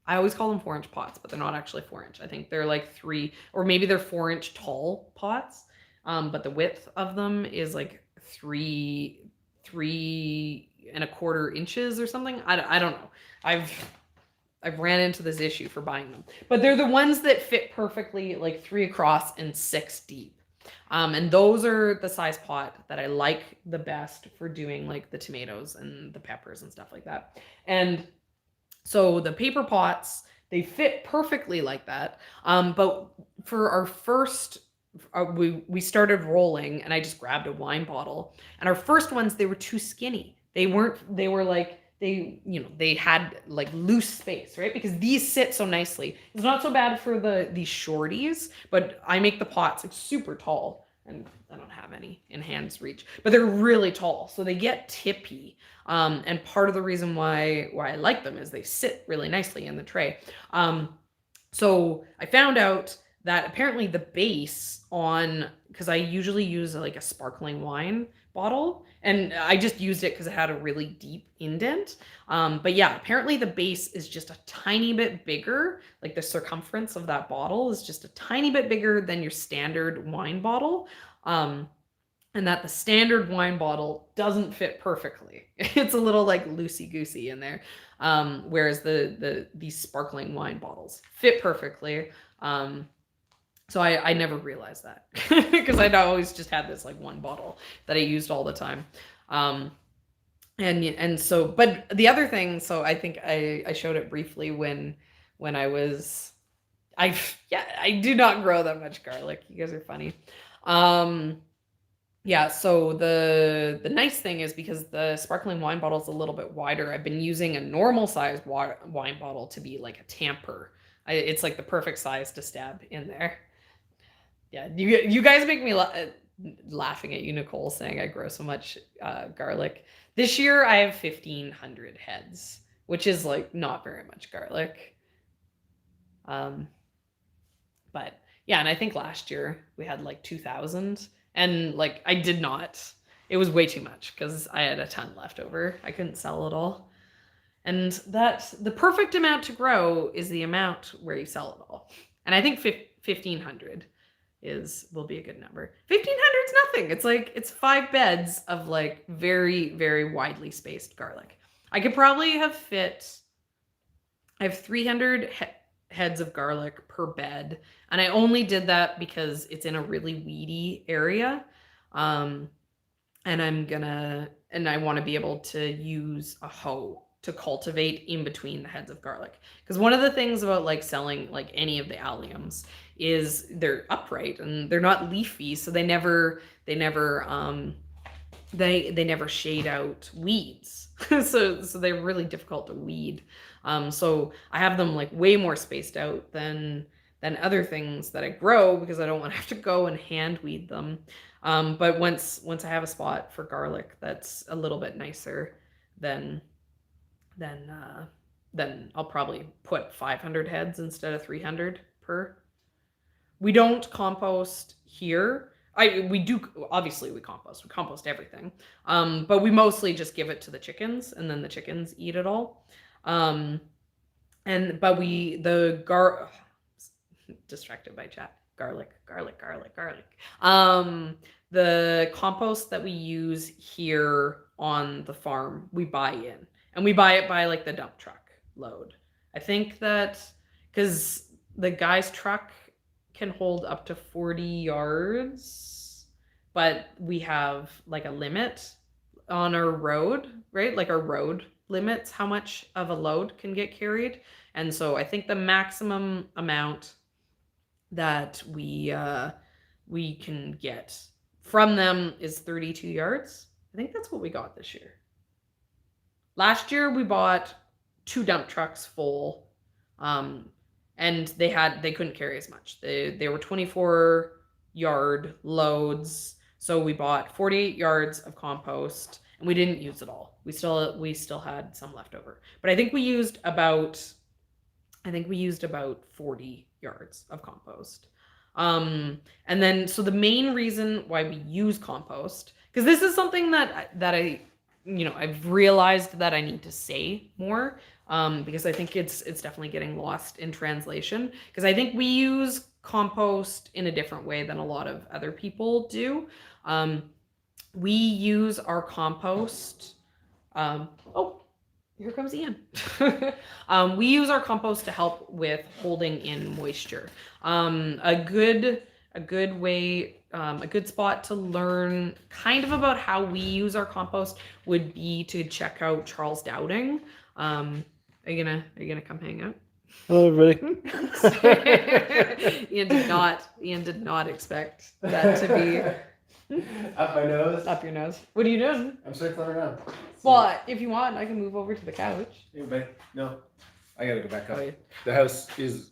I always call them 4-inch pots, but they're not actually 4-inch. I think they're like 3, or maybe they're 4-inch tall pots. But the width of them is like 3.25 inches or something. I don't know. I've ran into this issue for buying them, but they're the ones that fit perfectly, like 3 across and 6 deep. And those are the size pot that I like the best for doing like the tomatoes and the peppers and stuff like that. And so the paper pots, they fit perfectly like that. But for our first, we started rolling, and I just grabbed a wine bottle. And our first ones, they were too skinny. They weren't. They were like they had like loose space, right? Because these sit so nicely. It's not so bad for these shorties, but I make the pots like super tall, and I don't have any in hand's reach, but they're really tall, so they get tippy. And part of the reason why I like them is they sit really nicely in the tray. So I found out that apparently the base on, because I usually use like a sparkling wine bottle, and I just used it because it had a really deep indent. But yeah, apparently the base is just a tiny bit bigger. Like the circumference of that bottle is just a tiny bit bigger than your standard wine bottle. And that the standard wine bottle doesn't fit perfectly. It's a little like loosey-goosey in there. Whereas these sparkling wine bottles fit perfectly. So I never realized that because I'd always just had this like one bottle that I used all the time. And so, but the other thing, so I think I showed it briefly when I do not grow that much garlic. You guys are funny. Yeah, so the nice thing is, because the sparkling wine bottle is a little bit wider, I've been using a normal size wine bottle to be like a tamper. It's like the perfect size to stab in there. Yeah, you guys make me laughing at you, Nicole, saying I grow so much garlic. This year I have 1,500 heads, which is like not very much garlic. But yeah, and I think last year we had like 2,000, and like I did not. It was way too much because I had a ton left over. I couldn't sell it all. And that the perfect amount to grow is the amount where you sell it all. And I think 1,500 will be a good number. 1,500 is nothing. It's like it's 5 beds of like very, very widely spaced garlic. I could probably have fit. I have 300 heads of garlic per bed, and I only did that because it's in a really weedy area. And I want to be able to use a hoe to cultivate in between the heads of garlic. Because one of the things about like selling like any of the alliums is they're upright and they're not leafy, so they never shade out weeds. so they're really difficult to weed. So I have them like way more spaced out than other things that I grow, because I don't want to have to go and hand weed them. But once I have a spot for garlic that's a little bit nicer, then I'll probably put 500 heads instead of 300 per. We don't compost here. We do, obviously we compost everything. But we mostly just give it to the chickens, and then the chickens eat it all. Distracted by chat. Garlic. The compost that we use here on the farm, we buy in, and we buy it by like the dump truck load. I think that because the guy's truck can hold up to 40 yards, but we have like a limit on our road, right? Like our road limits how much of a load can get carried. And so I think the maximum amount that we can get from them is 32 yards. I think that's what we got this year. Last year we bought 2 dump trucks full, and they couldn't carry as much. They were 24-yard loads, so we bought 48 yards of compost, and we didn't use it all. We still had some left over, but I think we used about 40 yards of compost. And then, so the main reason why we use compost, because this is something that I, I've realized that I need to say more, because I think it's definitely getting lost in translation. Because I think we use compost in a different way than a lot of other people do. We use our compost. Oh, here comes Ian. We use our compost to help with holding in moisture. A good way, a good spot to learn kind of about how we use our compost would be to check out Charles Dowding. Are you gonna come hang out? Hello, everybody. Ian did not expect that to be Up my nose. up your nose. What are you doing? I'm circling around. Well, if you want, I can move over to the couch. Anybody? No. I gotta go back up. Oh, yeah. The house is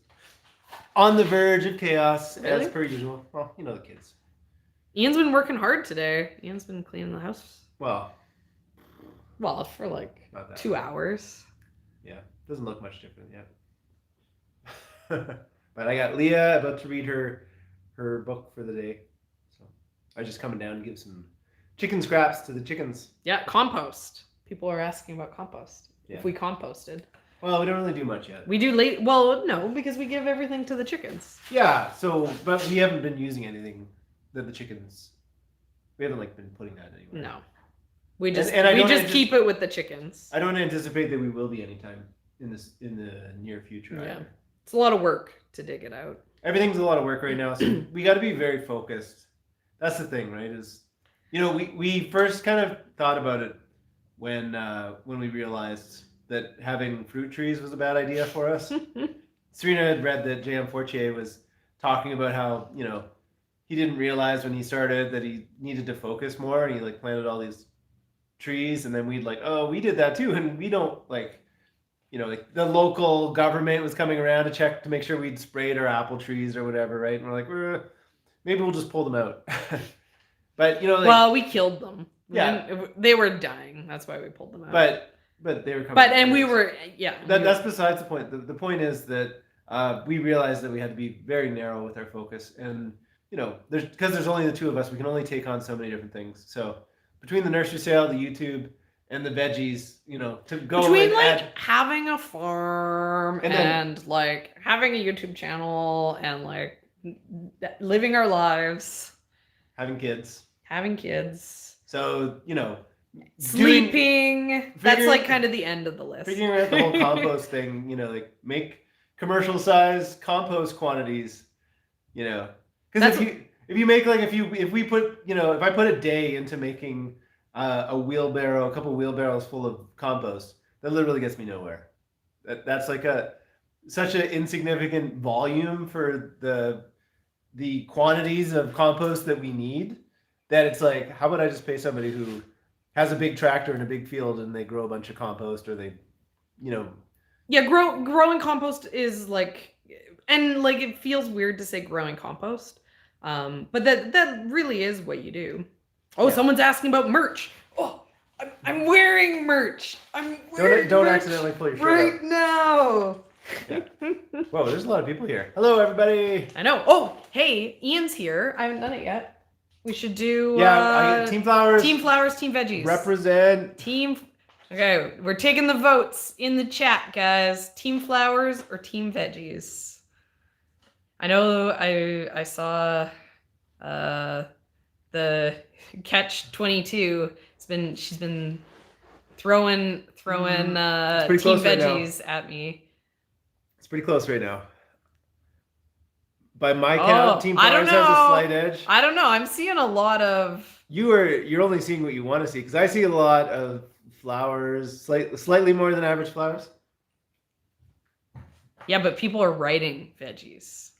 on the verge of chaos, Really? as per usual. Well, you know the kids. Ian's been working hard today. Ian's been cleaning the house. Well, For like not that 2 hours. Yeah, doesn't look much different yet. But I got Leah about to read her book for the day. So I was just coming down to give some chicken scraps to the chickens. Yeah, compost. People are asking about compost. Yeah. If we composted. Well, we don't really do much yet. We do late. Well, no, because we give everything to the chickens. Yeah, so, but we haven't been using anything that the chickens, we haven't like been putting that anywhere. No. We just And I we don't just keep it with the chickens. I don't anticipate that we will be anytime in the near future Yeah. either. It's a lot of work to dig it out. Everything's a lot of work right now, so we got to be very focused. That's the thing, right? Is we first kind of thought about it when we realized that having fruit trees was a bad idea for us. Serena had read that J.M. Fortier was talking about how he didn't realize when he started that he needed to focus more, and he like planted all these trees, and then we'd like, oh, we did that too, and we don't like. Like the local government was coming around to check to make sure we'd sprayed our apple trees or whatever, right? And we're like, maybe we'll just pull them out. But well, we killed them. Yeah, they were dying. That's why we pulled them out. But they were coming. But and we were That's besides the point. The point is that we realized that we had to be very narrow with our focus, and there's only the two of us, we can only take on so many different things. So between the nursery sale, the YouTube, and the veggies, to go between like having a farm and like having a YouTube channel and like living our lives, having kids. So sleeping. That's like kind of the end of the list. Figuring out the whole compost thing, like make commercial size compost quantities, because if you make like if we put if I put a day into making a couple wheelbarrows full of compost, that literally gets me nowhere. That's like such an insignificant volume for the quantities of compost that we need, that it's like, how about I just pay somebody who has a big tractor and a big field and they grow a bunch of compost, or they growing compost is like, and like it feels weird to say growing compost, but that really is what you do. Someone's asking about merch. I'm wearing merch. Don't accidentally pull your shirt right now. Yeah. Whoa, there's a lot of people here. Hello, everybody. I know. Oh, hey, Ian's here. I haven't done it yet. We should do Team Flowers. Team Flowers, Team Veggies. Represent. Okay, we're taking the votes in the chat, guys. Team Flowers or Team Veggies? I know I saw the Catch 22. She's been throwing Team Veggies at me. It's pretty close right now. By my count, Team Flowers has a slight edge. I don't know. I'm seeing a lot of. You're only seeing what you want to see, because I see a lot of flowers, slightly more than average flowers. Yeah, but people are writing veggies.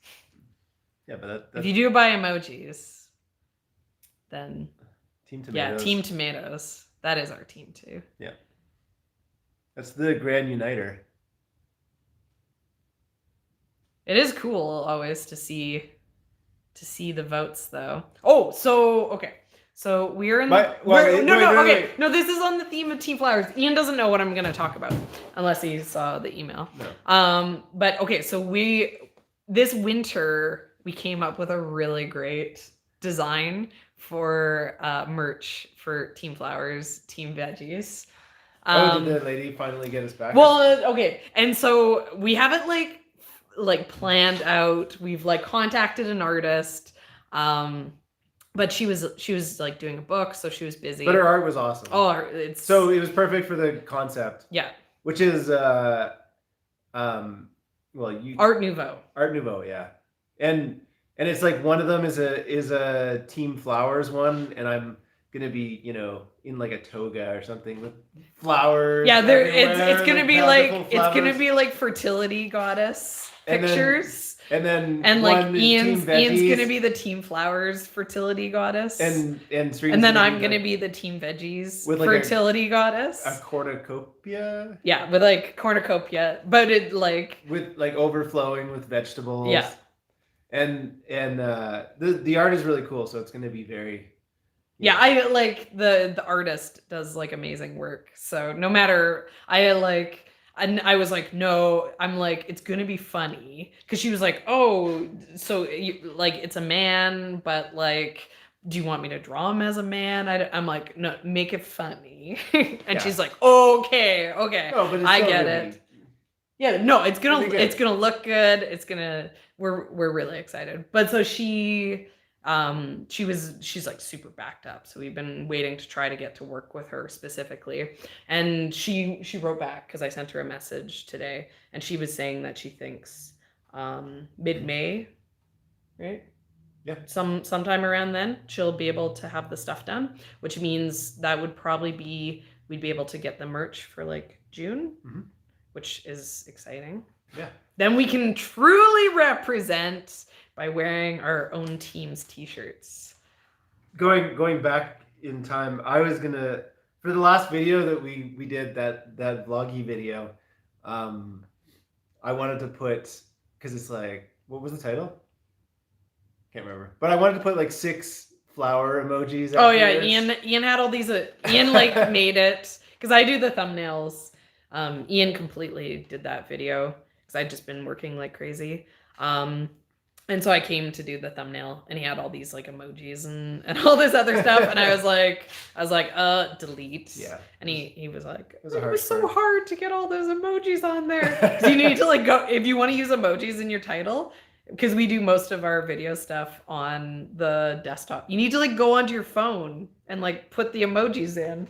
Yeah, but if you do it by emojis, then Team Tomatoes. Yeah, Team Tomatoes. That is our team too. Yeah, that's the grand uniter. It is cool always to see the votes though. Oh, so okay. So we're in okay. No, this is on the theme of Team Flowers. Ian doesn't know what I'm gonna talk about unless he saw the email. No. But okay, so this winter we came up with a really great design for merch for Team Flowers, Team Veggies. Did the lady finally get us back? Well, okay, and so we haven't like planned out. We've like contacted an artist, but she was like doing a book, so she was busy. But her art was awesome. Oh, it's so it was perfect for the concept. Yeah, which is Art Nouveau. Art Nouveau, yeah, and it's like one of them is a Team Flowers one, and I'm gonna be in like a toga or something with flowers. Yeah, it's gonna be like flowers. It's gonna be like fertility goddess pictures. And like Ian's gonna be the Team Flowers fertility goddess. And then I'm gonna be the Team Veggies with like fertility goddess. A cornucopia. Yeah, with like cornucopia, but it like with like overflowing with vegetables. Yeah. And the art is really cool, so it's gonna be very. Yeah, I like the artist does like amazing work. So no matter and I was like, no, I'm like, it's gonna be funny, because she was like, oh, so like it's a man, but like, do you want me to draw him as a man? I'm like, no, make it funny. And she's like, okay, no, but I get it. Yeah, no, it's gonna look good. We're really excited. But so she's like super backed up, so we've been waiting to try to get to work with her specifically. And she wrote back, because I sent her a message today, and she was saying that she thinks mid-May, right? Yeah, sometime around then she'll be able to have the stuff done, which means that would probably be, we'd be able to get the merch for like June. Mm-hmm. Which is exciting. Yeah, then we can truly represent by wearing our own team's t-shirts. Going back in time, I was gonna, for the last video that we did, that vloggy video, I wanted to put, because it's like, what was the title? Can't remember. But I wanted to put like 6 flower emojis. Oh yeah, Ian had all these. Ian like made it, because I do the thumbnails. Ian completely did that video, because I'd just been working like crazy. And so I came to do the thumbnail, and he had all these like emojis and all this other stuff. And I was like, delete. Yeah. And he was like, it was so hard to get all those emojis on there. So you need to like go, if you want to use emojis in your title, because we do most of our video stuff on the desktop. You need to like go onto your phone and like put the emojis in.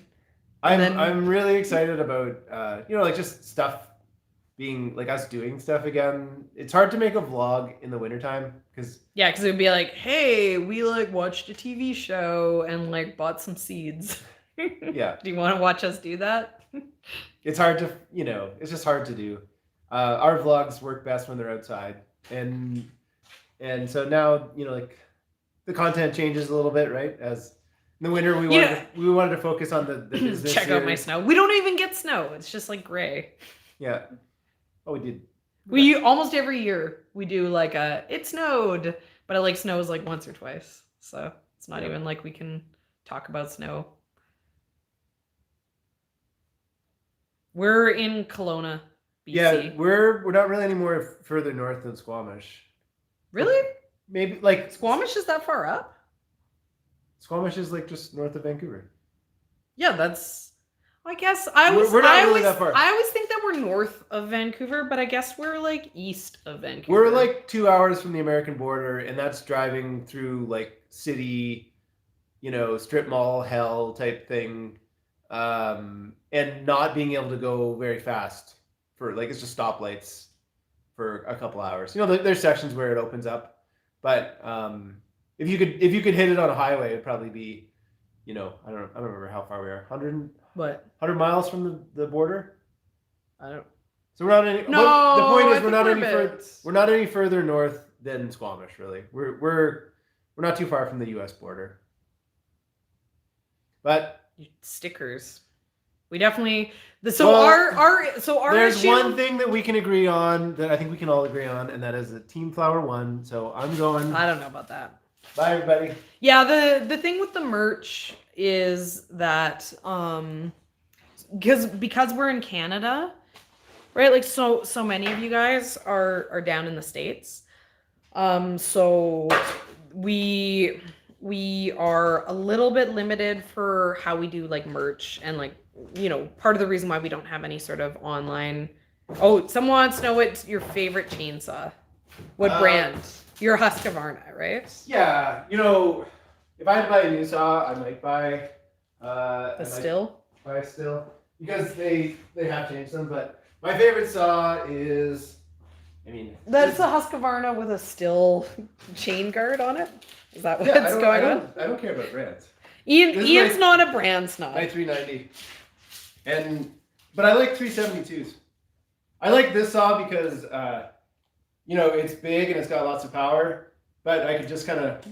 I'm really excited about like just stuff being like us doing stuff again. It's hard to make a vlog in the wintertime, because it would be like, hey, we like watched a TV show and like bought some seeds. Yeah. Do you want to watch us do that? It's hard to it's just hard to do. Our vlogs work best when they're outside, and so now like the content changes a little bit, right? As in the winter, we wanted to focus on the business. Check out my snow. We don't even get snow. It's just like gray. Yeah. Oh, we did. We almost every year we do like it snowed, but it like snows like once or twice. So it's not even like we can talk about snow. We're in Kelowna, BC. Yeah, we're not really any more further north than Squamish. Really? Maybe like Squamish is that far up? Squamish is like just north of Vancouver. Yeah, that's. I guess we're not really that far. I always think that we're north of Vancouver, but I guess we're like east of Vancouver. We're like 2 hours from the American border, and that's driving through like city, strip mall hell type thing, and not being able to go very fast for like, it's just stoplights for a couple hours. There's sections where it opens up, but if you could hit it on a highway, it'd probably be, I don't remember how far we are. 100 miles from the border. I don't. So we're not any. No, the point is we're not any further north than Squamish. Really, we're not too far from the U.S. border. But stickers, we definitely. Our there's issue, one thing that we can agree on, that I think we can all agree on, and that is the Team Flower one. So I'm going. I don't know about that. Bye, everybody. Yeah, the thing with the merch is that because we're in Canada, right? Like so many of you guys are down in the States. So we are a little bit limited for how we do like merch and like, part of the reason why we don't have any sort of online. Oh, someone wants to know what's your favorite chainsaw. What brand? You're a Husqvarna, right? Yeah, if I had to buy a new saw, I might buy The Still? Buy a Still because they have changed them. But my favorite saw is, That's a Husqvarna with a Still chain guard on it. Is that what's I going on? I don't care about brands. Ian's not a brand snob. My 390, but I like 372s. I like this saw because it's big and it's got lots of power, but I could just kind of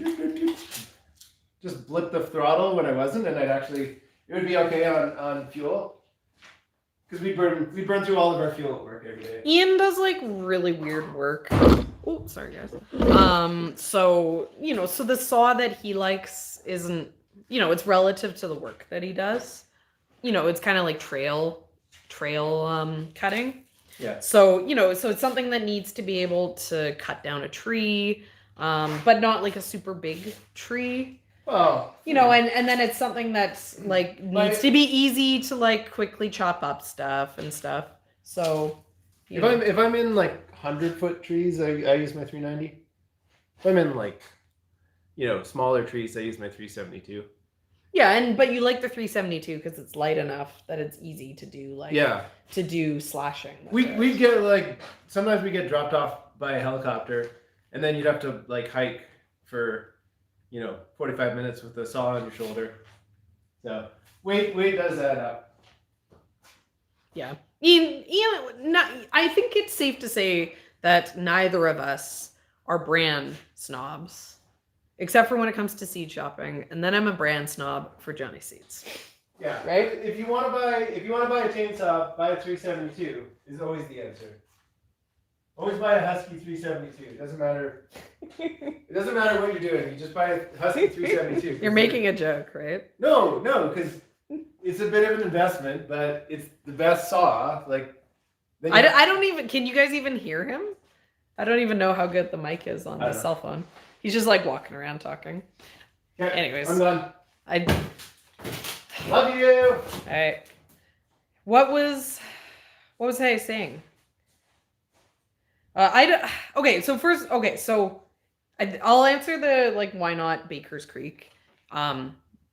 just blip the throttle when I wasn't, and it would be okay on fuel. Because we burn through all of our fuel at work every day. Ian does like really weird work. Oh, sorry guys. So the saw that he likes isn't, it's relative to the work that he does. It's kind of like trail cutting. Yeah. So, so it's something that needs to be able to cut down a tree, but not like a super big tree. Well, and then it's something that's like needs to be easy to like quickly chop up stuff and stuff. So if I'm in like 100-foot trees, I use my 390. If I'm in like smaller trees, I use my 372. Yeah, but you like the 372 because it's light enough that it's easy to do to do slashing. We get like sometimes we get dropped off by a helicopter, and then you'd have to like hike for 45 minutes with the saw on your shoulder. So weight does add up. Yeah. I think it's safe to say that neither of us are brand snobs, except for when it comes to seed shopping, and then I'm a brand snob for Johnny Seeds. Yeah. Right? If you want to buy a chainsaw, buy a 372 is always the answer. Always buy a Husky 372. It doesn't matter. It doesn't matter what you're doing. You just buy a Husky 372. You're making a joke, right? No, because it's a bit of an investment, but it's the best saw. Like, I don't even. Can you guys even hear him? I don't even know how good the mic is on the cell phone. He's just like walking around talking. Okay, Anyways, I'm done. I Love you. All right. What was I saying? Okay, so first, so I'll answer the like why not Baker's Creek,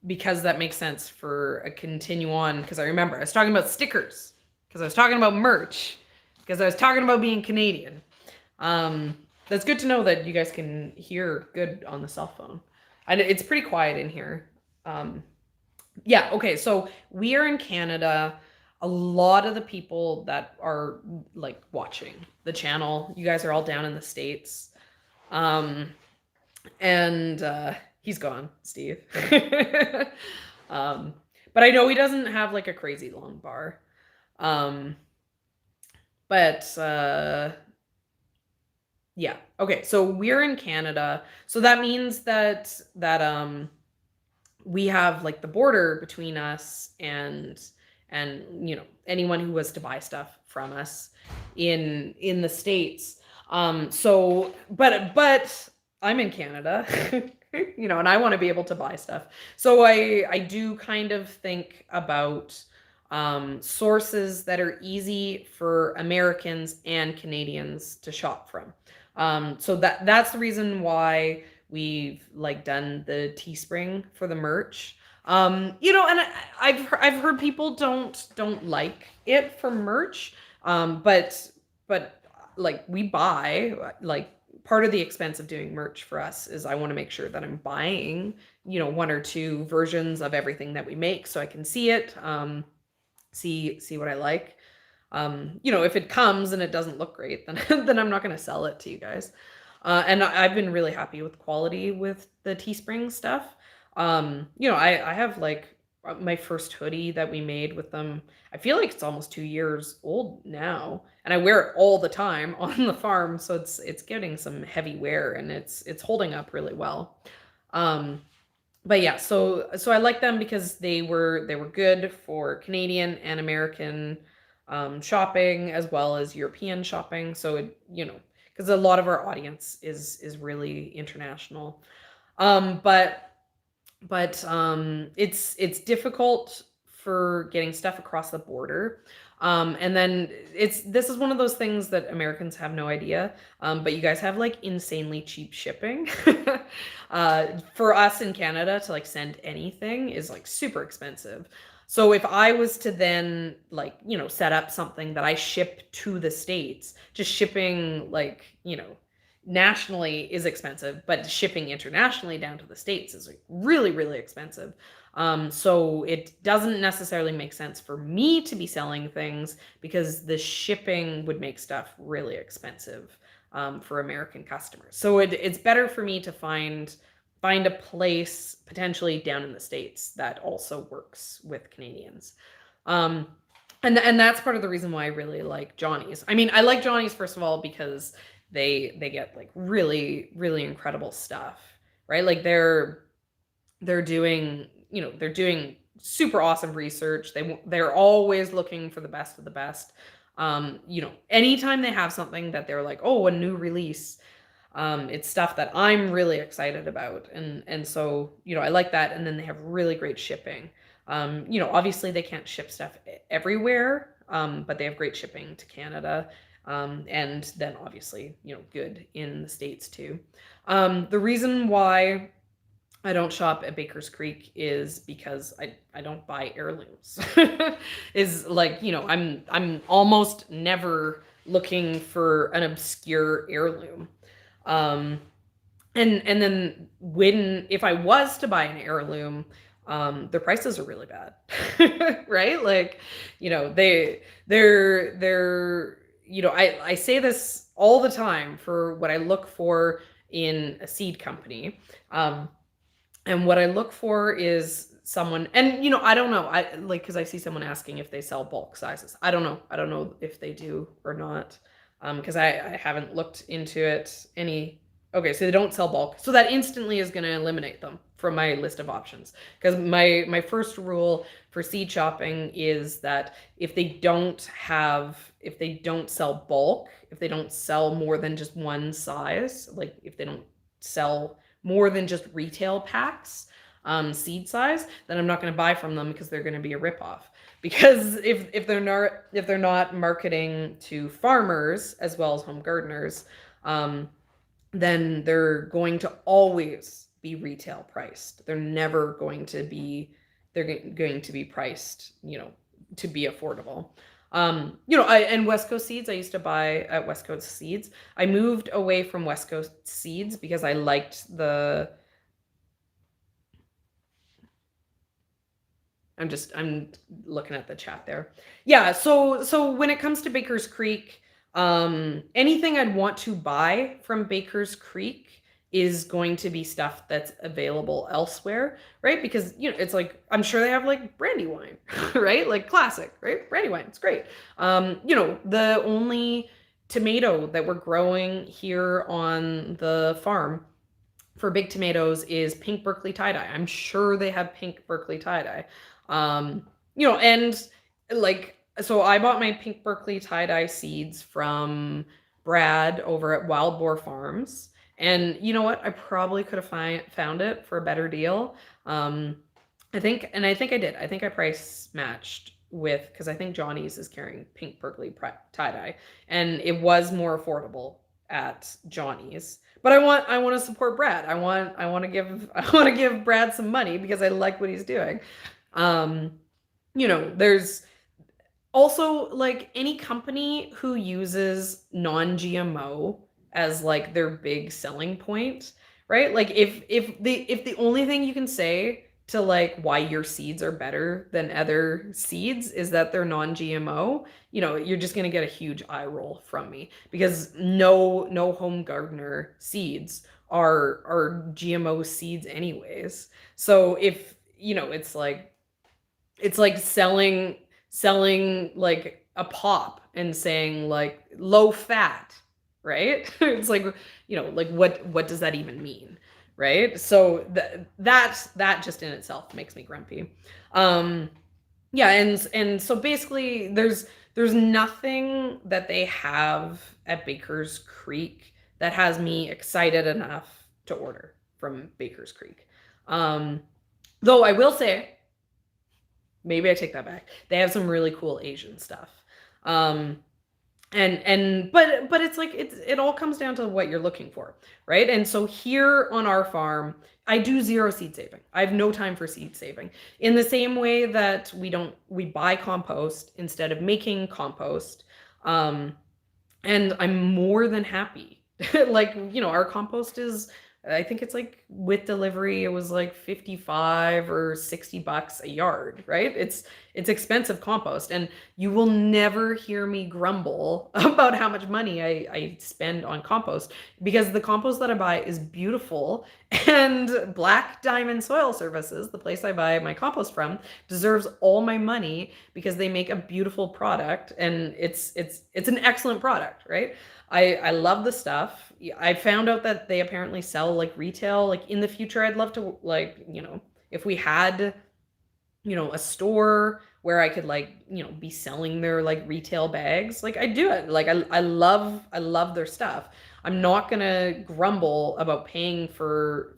because that makes sense for a continue on. Because I remember I was talking about stickers, because I was talking about merch, because I was talking about being Canadian. That's good to know that you guys can hear good on the cell phone. It's pretty quiet in here. Yeah. Okay. So we are in Canada. A lot of the people that are like watching the channel, you guys are all down in the States. And he's gone, Steve. But I know he doesn't have like a crazy long bar. Yeah. Okay. So we're in Canada. So that means that we have like the border between us and anyone who was to buy stuff from us in the States. But I'm in Canada, and I want to be able to buy stuff. So I do kind of think about sources that are easy for Americans and Canadians to shop from. So that's the reason why we've like done the Teespring for the merch. And I've heard people don't like it for merch. But like we buy, like part of the expense of doing merch for us is I want to make sure that I'm buying, one or two versions of everything that we make so I can see it, see what I like. If it comes and it doesn't look great, then I'm not going to sell it to you guys. And I've been really happy with quality with the Teespring stuff. I have like my first hoodie that we made with them. I feel like it's almost 2 years old now, and I wear it all the time on the farm. So it's getting some heavy wear, and it's holding up really well. But yeah, so I like them because they were good for Canadian and American shopping as well as European shopping. So because a lot of our audience is really international. But it's difficult for getting stuff across the border. And then this is one of those things that Americans have no idea. But you guys have like insanely cheap shipping. For us in Canada to like send anything is like super expensive. So if I was to then like, set up something that I ship to the States, just shipping like, nationally is expensive, but shipping internationally down to the States is like really, really expensive. So it doesn't necessarily make sense for me to be selling things because the shipping would make stuff really expensive for American customers. So it's better for me to find a place potentially down in the States that also works with Canadians. And that's part of the reason why I really like Johnny's. I mean, I like Johnny's first of all because they get like really, really incredible stuff, right? Like they're doing super awesome research. They're always looking for the best of the best. Anytime they have something that they're like, oh, a new release, it's stuff that I'm really excited about. And so, I like that. And then they have really great shipping. Obviously they can't ship stuff everywhere, but they have great shipping to Canada. And then obviously, good in the States too. The reason why I don't shop at Baker's Creek is because I don't buy heirlooms. Is like, I'm almost never looking for an obscure heirloom. And then if I was to buy an heirloom, their prices are really bad. Right? Like, they're I say this all the time for what I look for in a seed company. And what I look for is someone, and I don't know, because I see someone asking if they sell bulk sizes. I don't know if they do or not, because I haven't looked into it any. Okay, so they don't sell bulk, so that instantly is going to eliminate them from my list of options. Because my first rule for seed shopping is that if they don't sell bulk, if they don't sell more than just one size, like if they don't sell more than just retail packs, seed size, then I'm not going to buy from them because they're going to be a ripoff. Because if they're not marketing to farmers as well as home gardeners, then they're going to always be retail priced. They're never going to be. They're going to be priced, to be affordable. And West Coast Seeds, I used to buy at West Coast Seeds. I moved away from West Coast Seeds because I liked I'm looking at the chat there. Yeah, so when it comes to Baker's Creek, anything I'd want to buy from Baker's Creek is going to be stuff that's available elsewhere, right? Because, it's like, I'm sure they have like brandy wine, right? Like classic, right? Brandy wine, it's great. The only tomato that we're growing here on the farm for big tomatoes is pink Berkeley tie-dye. I'm sure they have pink Berkeley tie-dye. And like, so I bought my pink Berkeley tie-dye seeds from Brad over at Wild Boar Farms. And you know what? I probably could have found it for a better deal. I think I did. I think I price matched because I think Johnny's is carrying pink Berkeley tie-dye, and it was more affordable at Johnny's. But I want to support Brad. I want to give Brad some money because I like what he's doing. There's also like any company who uses non-GMO as like their big selling point, right? Like if the only thing you can say to like why your seeds are better than other seeds is that they're non-GMO, you're just going to get a huge eye roll from me, because no home gardener seeds are GMO seeds anyways. So if, it's like selling like a pop and saying like low fat, right? It's like, like what does that even mean, right? So that just in itself makes me grumpy. Yeah, and so basically there's there's nothing that they have at Baker's Creek that has me excited enough to order from Baker's Creek. Though I will say, maybe I take that back. They have some really cool Asian stuff. But it's like it all comes down to what you're looking for, right? And so here on our farm, I do zero seed saving. I have no time for seed saving. In the same way that we buy compost instead of making compost. And I'm more than happy. Like, our compost is, I think it's like with delivery, it was like 55 or $60 a yard, right? It's expensive compost, and you will never hear me grumble about how much money I spend on compost, because the compost that I buy is beautiful, and Black Diamond Soil Services, the place I buy my compost from, deserves all my money because they make a beautiful product, and it's an excellent product, right? I love the stuff. I found out that they apparently sell like retail. Like in the future, I'd love to, like, if we had, a store where I could, like, be selling their like retail bags, like I'd do it. Like I love their stuff. I'm not gonna grumble about paying for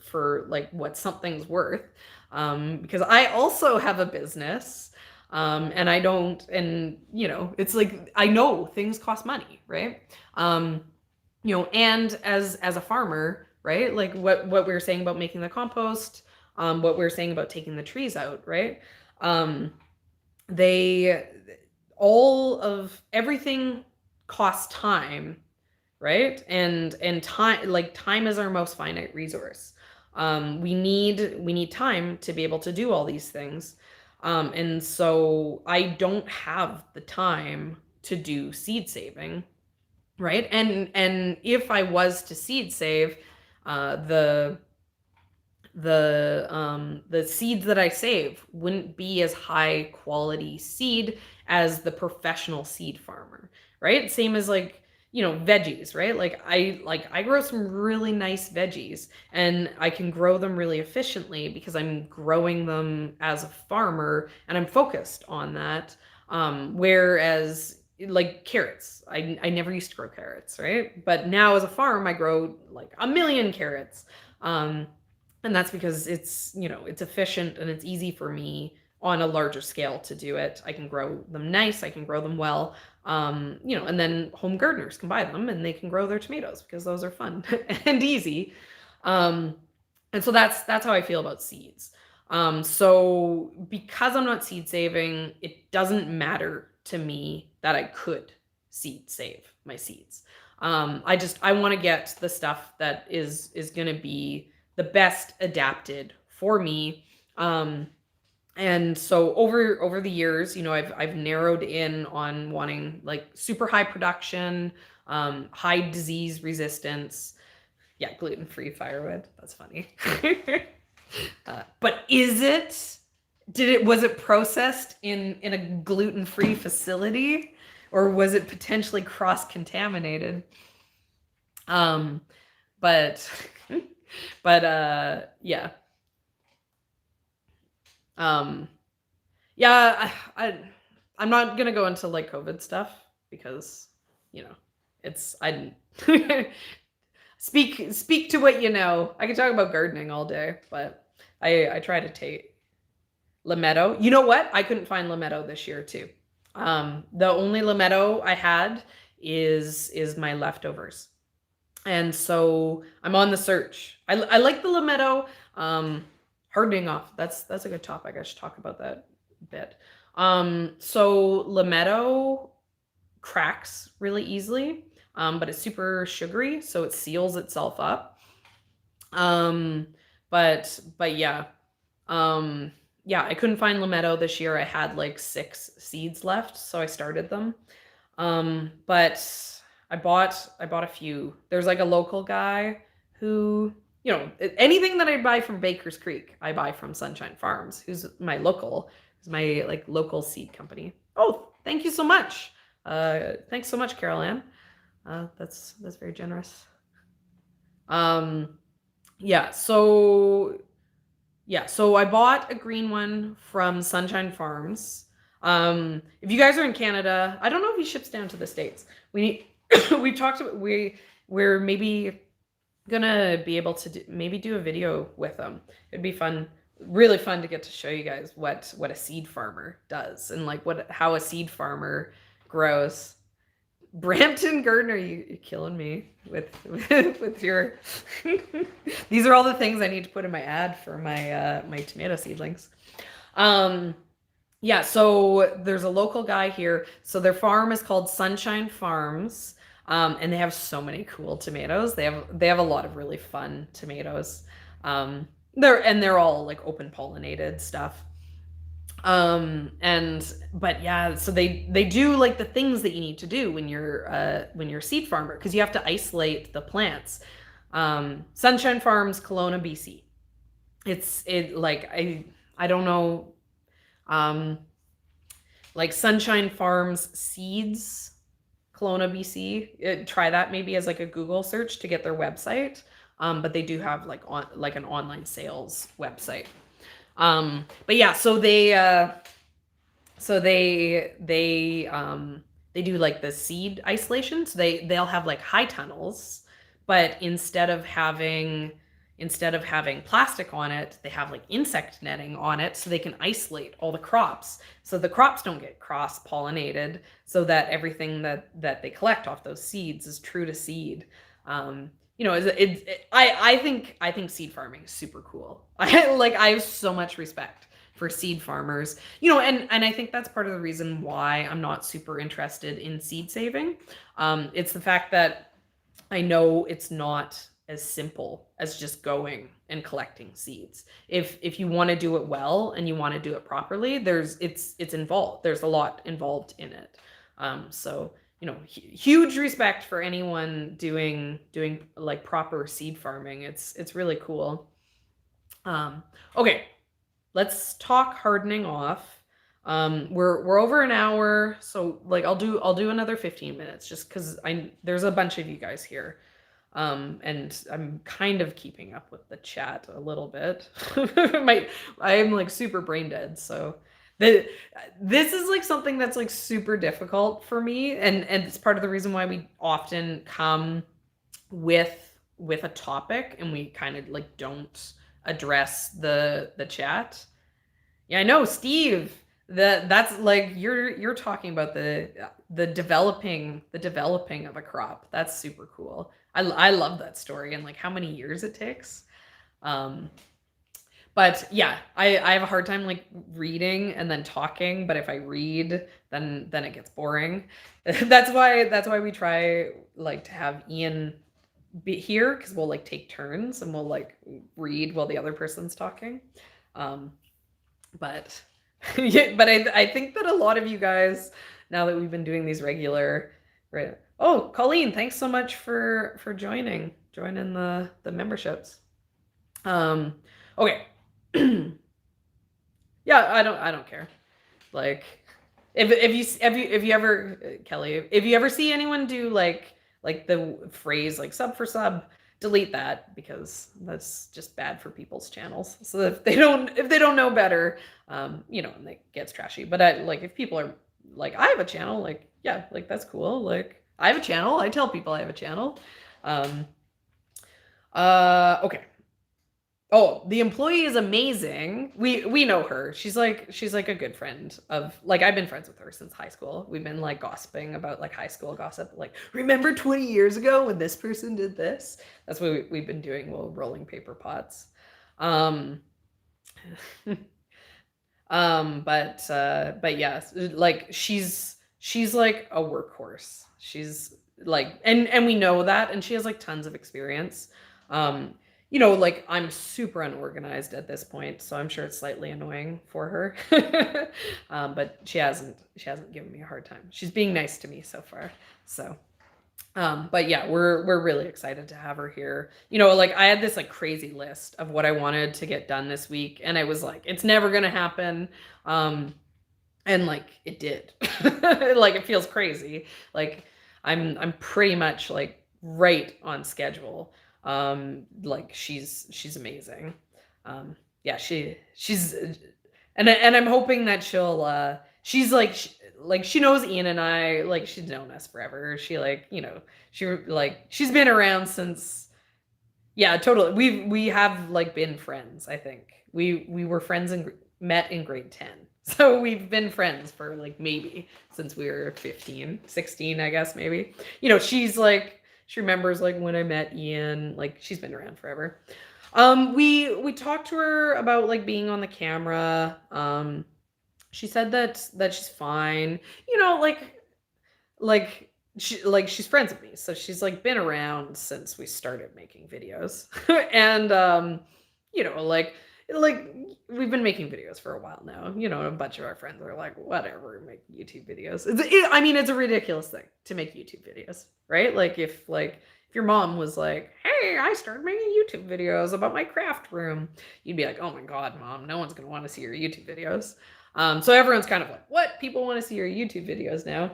like what something's worth, because I also have a business. And I don't, and it's like, I know things cost money, right? And as a farmer, right? Like what we were saying about making the compost, what we were saying about taking the trees out, right? They, all of everything costs time, right? And time, like time is our most finite resource. We need time to be able to do all these things. And so I don't have the time to do seed saving, right? And if I was to seed save, the seeds that I save wouldn't be as high quality seed as the professional seed farmer, right? Same as like, veggies, right? Like I grow some really nice veggies, and I can grow them really efficiently because I'm growing them as a farmer and I'm focused on that. Whereas like carrots, I never used to grow carrots, right? But now as a farm, I grow like a million carrots. And that's because it's efficient and it's easy for me on a larger scale to do it. I can grow them nice, I can grow them well. And then home gardeners can buy them and they can grow their tomatoes because those are fun and easy. And so that's how I feel about seeds. So because I'm not seed saving, it doesn't matter to me that I could seed save my seeds. I want to get the stuff that is going to be the best adapted for me. And so over the years, I've narrowed in on wanting like super high production, high disease resistance. Yeah, gluten-free firewood. That's funny. But was it processed in a gluten-free facility, or was it potentially cross-contaminated? But yeah. Yeah, I'm not gonna go into like COVID stuff because, I speak to what you know. I can talk about gardening all day, but I try to take Lametto. You know what? I couldn't find Lametto this year too. The only Lametto I had is my leftovers. And so I'm on the search. I like the Lametto. Hardening off. That's a good topic. I should talk about that a bit. So Lametto cracks really easily, but it's super sugary, so it seals itself up. But yeah. Yeah, I couldn't find Lametto this year. I had like 6 seeds left, so I started them. But I bought a few. There's like a local guy who, anything that I buy from Baker's Creek, I buy from Sunshine Farms, who's my local seed company. Oh, thank you so much. Thanks so much, Carol Ann. That's very generous. Yeah, so I bought a green one from Sunshine Farms. If you guys are in Canada, I don't know if he ships down to the States. We need, we've talked about, we're maybe gonna be able to maybe do a video with him. It'd be fun, really fun to get to show you guys what a seed farmer does and like how a seed farmer grows. Brampton Gardner, you're killing me with your. These are all the things I need to put in my ad for my my tomato seedlings. Yeah, so there's a local guy here. So their farm is called Sunshine Farms, and they have so many cool tomatoes. They have a lot of really fun tomatoes. They're all like open pollinated stuff. But yeah, so they do like the things that you need to do when you're a seed farmer, because you have to isolate the plants. Sunshine Farms, Kelowna, BC. I don't know, like Sunshine Farms Seeds, Kelowna, BC. Try that maybe as like a Google search to get their website. But they do have like an online sales website. But yeah, so they do like the seed isolation. So they'll have like high tunnels, but instead of having plastic on it, they have like insect netting on it so they can isolate all the crops. So the crops don't get cross-pollinated, so that everything that they collect off those seeds is true to seed. I think seed farming is super cool. I have so much respect for seed farmers, and I think that's part of the reason why I'm not super interested in seed saving. It's the fact that I know it's not as simple as just going and collecting seeds. If you want to do it well and you want to do it properly, it's involved. There's a lot involved in it. So huge respect for anyone doing like proper seed farming. It's really cool. Okay, let's talk hardening off. We're over an hour, so like I'll do another 15 minutes just because there's a bunch of you guys here. And I'm kind of keeping up with the chat a little bit. I'm like super brain dead, so this is like something that's like super difficult for me, and it's part of the reason why we often come with a topic and we kind of like don't address the chat. Yeah, I know, Steve. That's like you're talking about the developing of a crop. That's super cool. I love that story and like how many years it takes. But yeah, I have a hard time like reading and then talking, but if I read, then it gets boring. That's why we try like to have Ian be here, because we'll like take turns and we'll like read while the other person's talking. But yeah, but I think that a lot of you guys, now that we've been doing these regular, right? Oh, Colleen, thanks so much for joining the memberships. Okay. Yeah, I don't care. Like if you ever, Kelly, if you ever see anyone do like the phrase like sub for sub, delete that, because that's just bad for people's channels. So if they don't know better, and it gets trashy. But if people are like, I have a channel, like, yeah, like that's cool. Like I have a channel. I tell people I have a channel. Okay. Oh, the employee is amazing. We know her. She's like a good friend of, like, I've been friends with her since high school. We've been like gossiping about like high school gossip. Like, remember 20 years ago when this person did this? That's what we've been doing while rolling paper pots. But yeah, like she's like a workhorse. She's like, and we know that, and she has like tons of experience. Like I'm super unorganized at this point, so I'm sure it's slightly annoying for her. But she hasn't given me a hard time. She's being nice to me so far. So, but yeah, we're really excited to have her here. Like I had this like crazy list of what I wanted to get done this week, and I was like, it's never gonna happen. And like it did. Like it feels crazy. Like I'm pretty much like right on schedule. Like she's amazing. Yeah, she's and I'm hoping that she'll she's like she knows Ian and I, like she's known us forever. She like, you know, she's been around since, yeah, totally. We have like been friends, I think. We were friends and met in grade 10. So we've been friends for like maybe since we were 15, 16, I guess maybe. You know, she's like she remembers like when I met Ian, like she's been around forever. We talked to her about like being on the camera. She said that she's fine. You know, she's friends with me, so she's like been around since we started making videos. And you know, like we've been making videos for a while now. You know, a bunch of our friends are like, whatever, make YouTube videos. I mean, it's a ridiculous thing to make YouTube videos, right? Like if your mom was like, hey, I started making YouTube videos about my craft room, you'd be like, oh my God, Mom, no one's gonna want to see your YouTube videos. So everyone's kind of like, what? People want to see your YouTube videos now.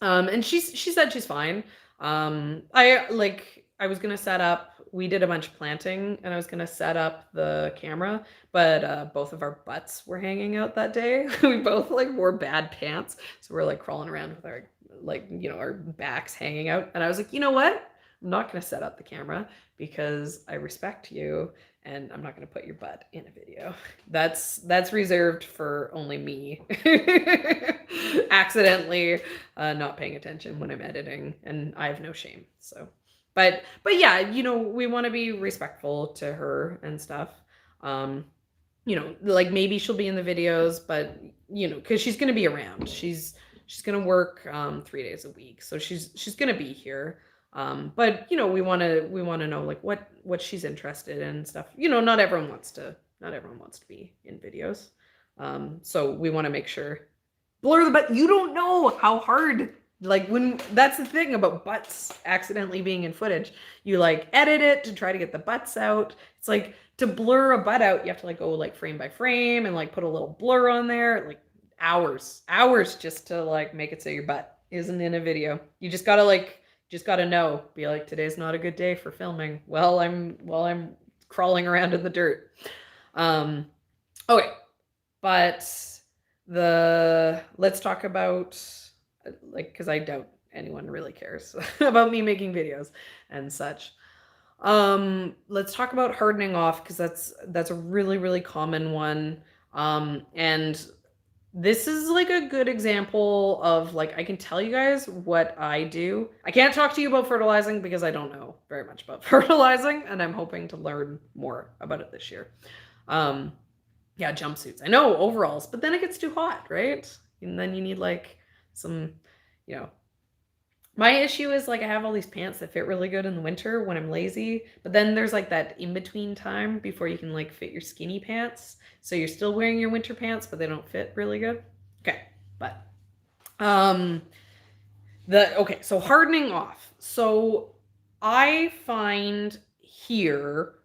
And she said she's fine. I was gonna set up. We did a bunch of planting, and I was gonna set up the camera, but both of our butts were hanging out that day. We both like wore bad pants, so we're like crawling around with our our backs hanging out. And I was like, you know what? I'm not gonna set up the camera because I respect you, and I'm not going to put your butt in a video. That's reserved for only me accidentally not paying attention when I'm editing, and I have no shame. So, but yeah, you know, we want to be respectful to her and stuff. You know, like maybe she'll be in the videos, but you know, because she's going to be around. She's going to work 3 days a week, so she's going to be here. But you know, we want to know like what she's interested in and stuff. You know, not everyone wants to be in videos. So we want to make sure blur the butt. You don't know how hard, like when that's the thing about butts accidentally being in footage. You like edit it to try to get the butts out. It's like to blur a butt out, you have to like go like frame by frame and like put a little blur on there, like hours just to like make it so your butt isn't in a video. You just gotta know, be like, today's not a good day for filming while I'm crawling around in the dirt. Okay, but let's talk about like, because I doubt anyone really cares about me making videos and such. Let's talk about hardening off, because that's a really, really common one. And this is like a good example of like, I can tell you guys what I do. I can't talk to you about fertilizing because I don't know very much about fertilizing, and I'm hoping to learn more about it this year. Yeah, jumpsuits. I know overalls, but then it gets too hot, right? And then you need like some, you know, my issue is like I have all these pants that fit really good in the winter when I'm lazy, but then there's like that in-between time before you can like fit your skinny pants. So you're still wearing your winter pants, but they don't fit really good. Okay, but so hardening off. So I find here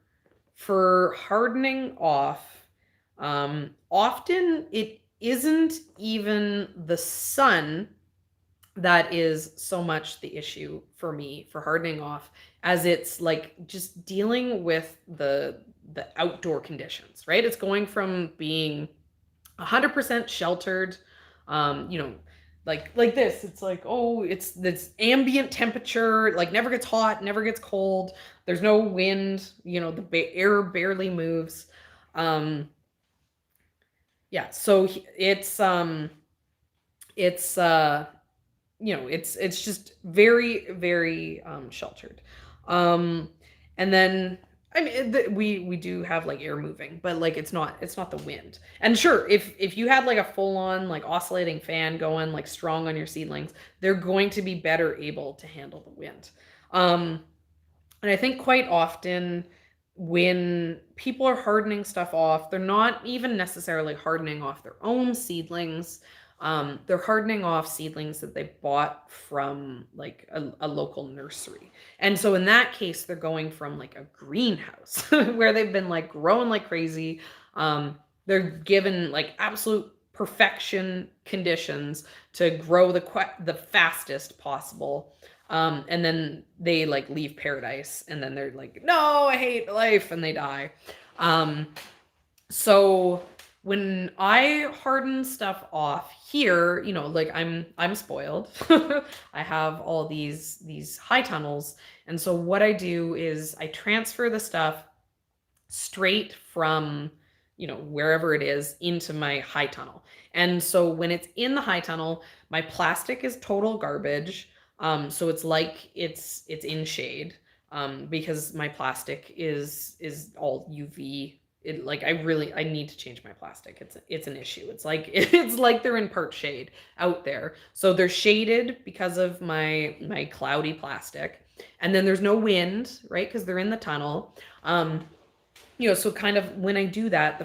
for hardening off, often it isn't even the sun that is so much the issue for me for hardening off, as it's like just dealing with the outdoor conditions, right? It's going from being 100% sheltered, you know, like this. It's like, oh, it's this ambient temperature, like never gets hot, never gets cold. There's no wind, you know, the air barely moves. Yeah, so it's you know, it's just very, very sheltered. And then I mean, we do have like air moving, but like it's not the wind. And sure, if you had like a full on like oscillating fan going like strong on your seedlings, they're going to be better able to handle the wind. And I think quite often when people are hardening stuff off, they're not even necessarily hardening off their own seedlings. They're hardening off seedlings that they bought from like a local nursery. And so in that case, they're going from like a greenhouse where they've been like growing like crazy. They're given like absolute perfection conditions to grow the fastest possible. And then they like leave paradise, and then they're like, no, I hate life, and they die. So when I harden stuff off here, you know, like I'm spoiled. I have all these high tunnels, and so what I do is I transfer the stuff straight from, you know, wherever it is into my high tunnel. And so when it's in the high tunnel, my plastic is total garbage. So it's like it's in shade, because my plastic is all UV. It, like I need to change my plastic. It's an issue. It's like it's like they're in part shade out there. So they're shaded because of my cloudy plastic, and then there's no wind, right? Because they're in the tunnel. You know, so kind of when I do that, the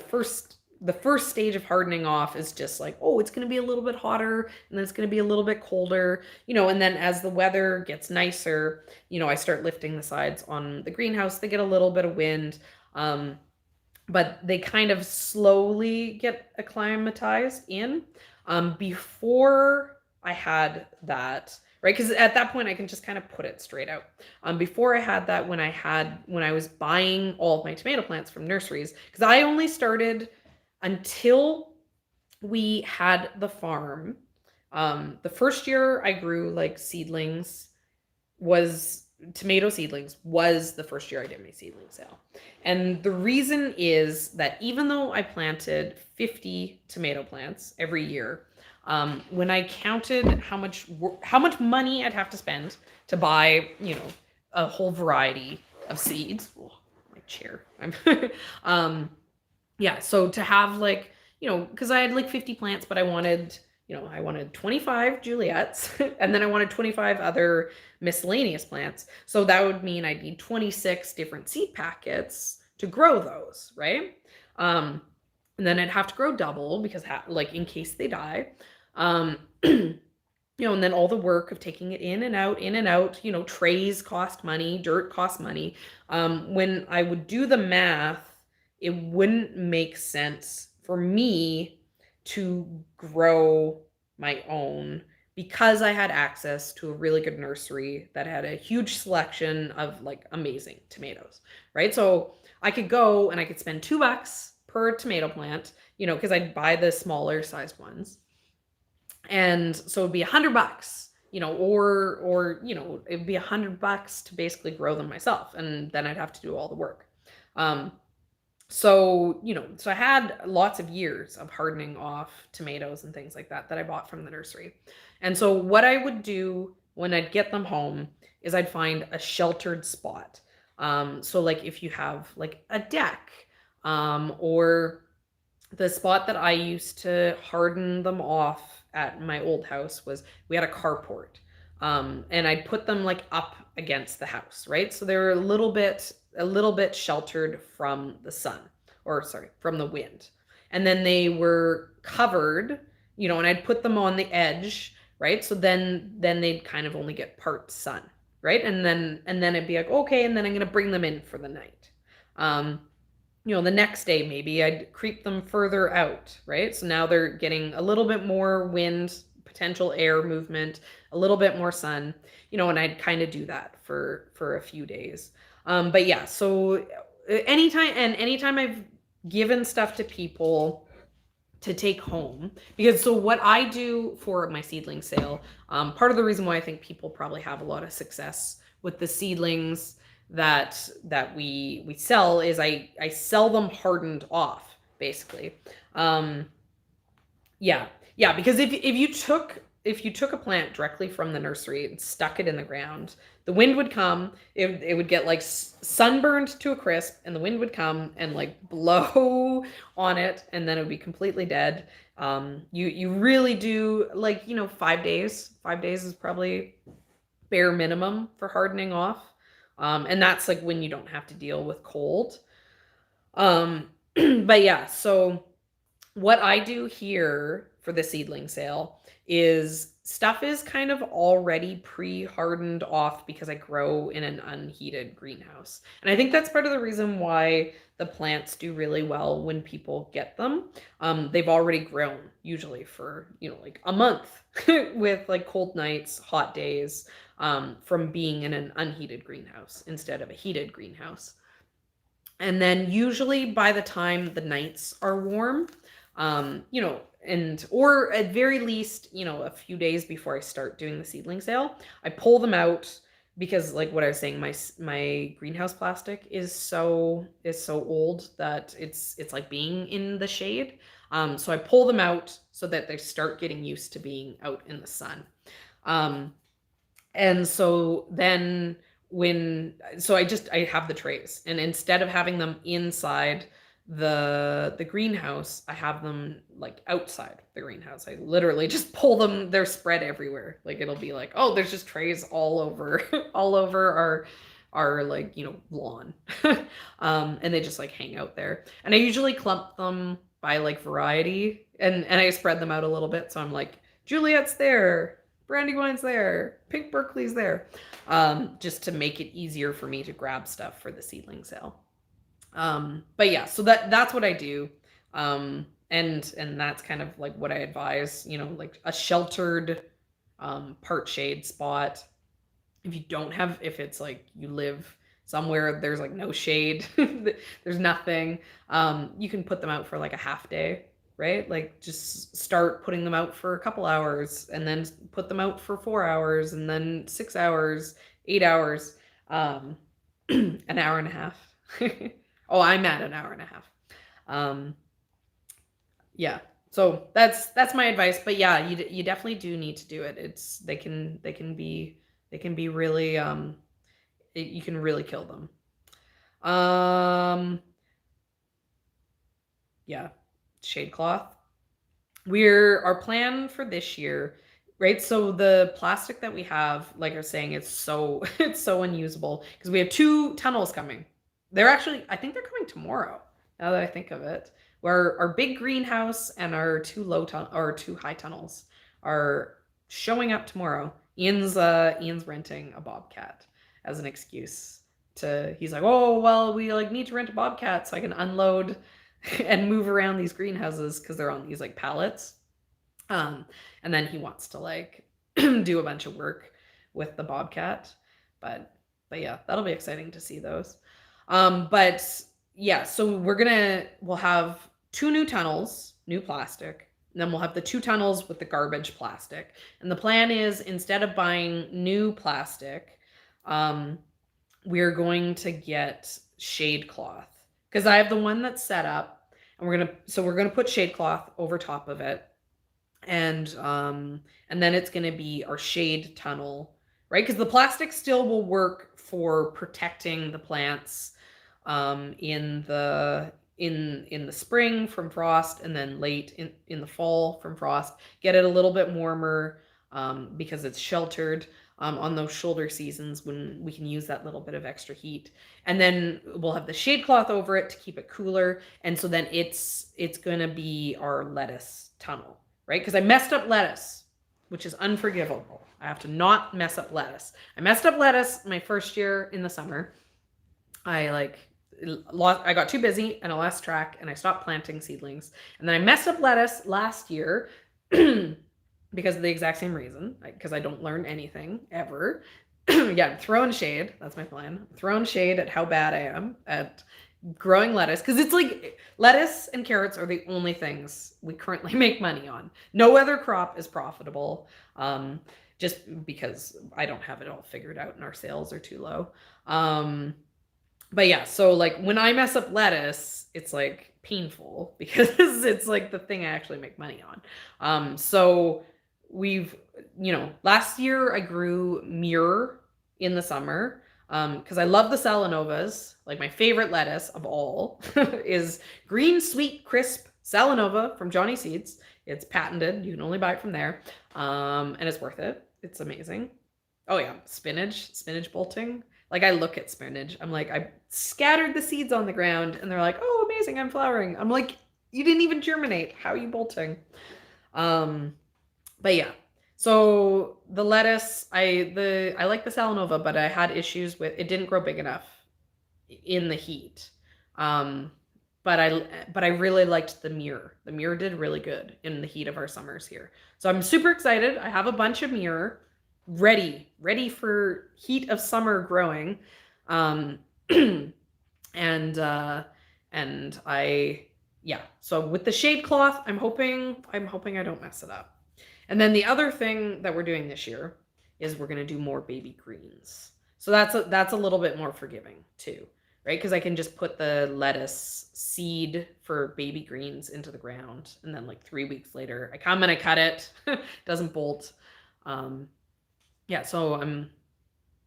first stage of hardening off is just like, oh, it's going to be a little bit hotter, and then it's going to be a little bit colder, you know, and then as the weather gets nicer, you know, I start lifting the sides on the greenhouse. They get a little bit of wind, but they kind of slowly get acclimatized in. Before I had that, right? Because at that point I can just kind of put it straight out. Before I had that, when I was buying all of my tomato plants from nurseries, because I only started until we had the farm. The first year I grew like seedlings was tomato seedlings was the first year I did my seedling sale. And the reason is that even though I planted 50 tomato plants every year, when I counted how much money I'd have to spend to buy, you know, a whole variety of seeds. Oh, my chair. Yeah, so to have like, you know, because I had like 50 plants, but I wanted 25 Juliets, and then I wanted 25 other miscellaneous plants. So that would mean I'd need 26 different seed packets to grow those, right? And then I'd have to grow double because like in case they die. You know, and then all the work of taking it in and out, you know, trays cost money, dirt costs money. When I would do the math, it wouldn't make sense for me to grow my own because I had access to a really good nursery that had a huge selection of like amazing tomatoes, right? So I could go and I could spend $2 per tomato plant, you know, because I'd buy the smaller sized ones. And so it'd be $100, you know, or you know, it'd be $100 to basically grow them myself, and then I'd have to do all the work. So, you know, so I had lots of years of hardening off tomatoes and things like that I bought from the nursery. And so what I would do when I'd get them home is I'd find a sheltered spot. So like if you have like a deck, or the spot that I used to harden them off at my old house was we had a carport. And I'd put them like up against the house, right? So they were a little bit sheltered from the sun, or sorry, from the wind. And then they were covered, you know, and I'd put them on the edge, right? So then they'd kind of only get part sun, right? And then it'd be like, okay, and then I'm going to bring them in for the night. You know, the next day maybe I'd creep them further out, right? So now they're getting a little bit more wind, potential air movement, a little bit more sun, you know, and I'd kind of do that for a few days. But yeah, so anytime I've given stuff to people to take home, because so what I do for my seedling sale, part of the reason why I think people probably have a lot of success with the seedlings that we sell is I sell them hardened off, basically. Yeah, because if you took a plant directly from the nursery and stuck it in the ground, the wind would come, it would get like sunburned to a crisp, and the wind would come and like blow on it, and then it would be completely dead. You really do, like, you know, 5 days. 5 days is probably bare minimum for hardening off. And that's like when you don't have to deal with cold. But yeah, so what I do here for the seedling sale is stuff is kind of already pre-hardened off because I grow in an unheated greenhouse. And I think that's part of the reason why the plants do really well when people get them. They've already grown usually for, you know, like a month with like cold nights, hot days, from being in an unheated greenhouse instead of a heated greenhouse. And then usually by the time the nights are warm, You know, and or at very least, you know, a few days before I start doing the seedling sale, I pull them out because like what I was saying, my greenhouse plastic is so old that it's like being in the shade. So I pull them out so that they start getting used to being out in the sun. Um, and so then I have the trays, and instead of having them inside the greenhouse, I have them like outside the greenhouse. I literally just pull them, they're spread everywhere. Like it'll be like, oh, there's just trays all over all over our like, you know, lawn. And they just like hang out there. And I usually clump them by like variety, and I spread them out a little bit. So I'm like, Juliet's there, Brandywine's there, Pink Berkeley's there, just to make it easier for me to grab stuff for the seedling sale. But yeah, so that's what I do. And that's kind of like what I advise, you know, like a sheltered, part shade spot. If you don't have, if it's like you live somewhere there's like no shade, there's nothing, you can put them out for like a half day, right? Like just start putting them out for a couple hours and then put them out for 4 hours and then 6 hours, 8 hours, an hour and a half. Oh, I'm at an hour and a half. Yeah. So that's my advice. But yeah, you definitely do need to do it. They can be really you can really kill them. Yeah, shade cloth. Our plan for this year, right? So the plastic that we have, like I was saying, it's so it's so unusable because we have 2 tunnels coming. They're actually, I think they're coming tomorrow. Now that I think of it, where our big greenhouse and our 2 2 high tunnels are showing up tomorrow. Ian's renting a bobcat as an excuse to, he's like, oh well, we like need to rent a bobcat so I can unload and move around these greenhouses because they're on these like pallets. And then he wants to like do a bunch of work with the bobcat. But yeah, that'll be exciting to see those. But yeah, so we'll have 2 new tunnels, new plastic. And then we'll have the 2 tunnels with the garbage plastic. And the plan is, instead of buying new plastic, we're going to get shade cloth. Because I have the one that's set up, and we're gonna put shade cloth over top of it. And then it's gonna be our shade tunnel, right? Because the plastic still will work for protecting the plants in the spring from frost, and then late in the fall from frost. Get it a little bit warmer because it's sheltered on those shoulder seasons when we can use that little bit of extra heat. And then we'll have the shade cloth over it to keep it cooler. And so then it's gonna be our lettuce tunnel, right? Because I messed up lettuce, which is unforgivable. I have to not mess up lettuce. I messed up lettuce my first year in the summer. I got too busy and I lost track and I stopped planting seedlings. And then I messed up lettuce last year because of the exact same reason, because I don't learn anything ever. Yeah, I'm throwing shade. That's my plan. I'm throwing shade at how bad I am at growing lettuce, because it's like lettuce and carrots are the only things we currently make money on. No other crop is profitable, just because I don't have it all figured out and our sales are too low. But yeah, so like when I mess up lettuce, it's like painful because it's like the thing I actually make money on. So last year I grew myrrh in the summer because I love the Salanovas. Like my favorite lettuce of all is green, sweet, crisp Salanova from Johnny Seeds. It's patented. You can only buy it from there. And it's worth it. It's amazing. Oh yeah, spinach bolting. Like I look at spinach, I'm like, I scattered the seeds on the ground and they're like, oh, amazing, I'm flowering. I'm like, you didn't even germinate. How are you bolting? But yeah, so the lettuce, I like the Salanova, but I had issues with, it didn't grow big enough in the heat. But I really liked the myrrh. The myrrh did really good in the heat of our summers here. So I'm super excited. I have a bunch of myrrh ready for heat of summer growing. And I yeah, so with the shade cloth, I'm hoping I don't mess it up. And then the other thing that we're doing this year is we're gonna do more baby greens. So that's a little bit more forgiving too, right? Because I can just put the lettuce seed for baby greens into the ground, and then like 3 weeks later, I come and I cut it. Doesn't bolt. Yeah, so I'm.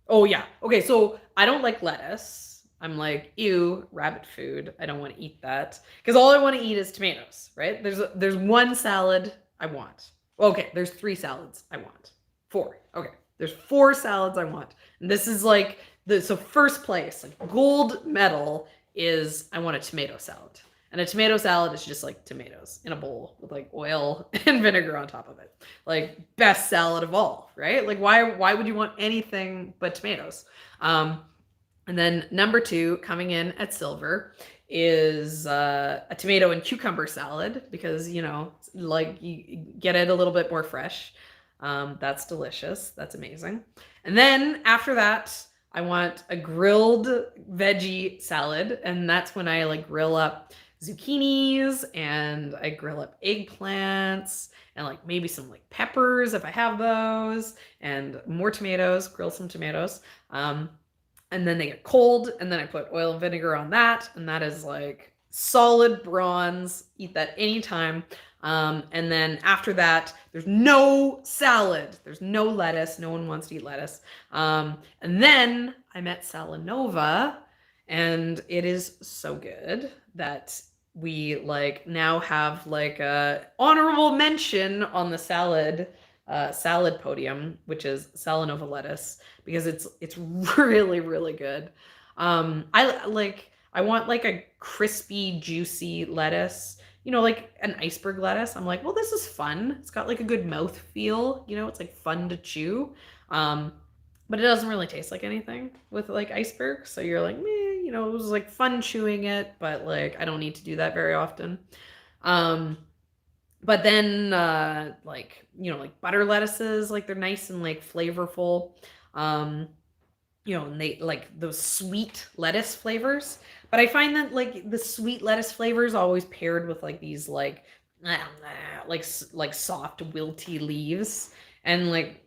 Oh yeah. Okay, so I don't like lettuce. I'm like, ew, rabbit food. I don't want to eat that because all I want to eat is tomatoes, right? There's one salad I want. Okay, there's 3 salads I want. 4. Okay, there's 4 salads I want. And this is like so first place, like gold medal is I want a tomato salad. And a tomato salad is just like tomatoes in a bowl with like oil and vinegar on top of it. Like best salad of all, right? Like why would you want anything but tomatoes? And then number 2 coming in at silver is a tomato and cucumber salad because, you know, like you get it a little bit more fresh. That's delicious. That's amazing. And then after that, I want a grilled veggie salad. And that's when I like grill up zucchinis and I grill up eggplants and like maybe some like peppers if I have those and more tomatoes, grill some tomatoes. And then they get cold and then I put oil and vinegar on that. And that is like solid bronze. Eat that anytime. And then after that, there's no salad. There's no lettuce. No one wants to eat lettuce. And then I met Salanova and it is so good that we like now have like a honorable mention on the salad podium, which is Salanova lettuce, because it's really, really good. I want like a crispy, juicy lettuce, you know, like an iceberg lettuce. I'm like, well, this is fun. It's got like a good mouth feel, you know, it's like fun to chew. But it doesn't really taste like anything with like iceberg. So you're like, meh, you know, it was like fun chewing it, but like I don't need to do that very often. But then like, you know, like butter lettuces, like they're nice and like flavorful. You know, and they like those sweet lettuce flavors. But I find that like the sweet lettuce flavors always paired with like these like like soft wilty leaves and like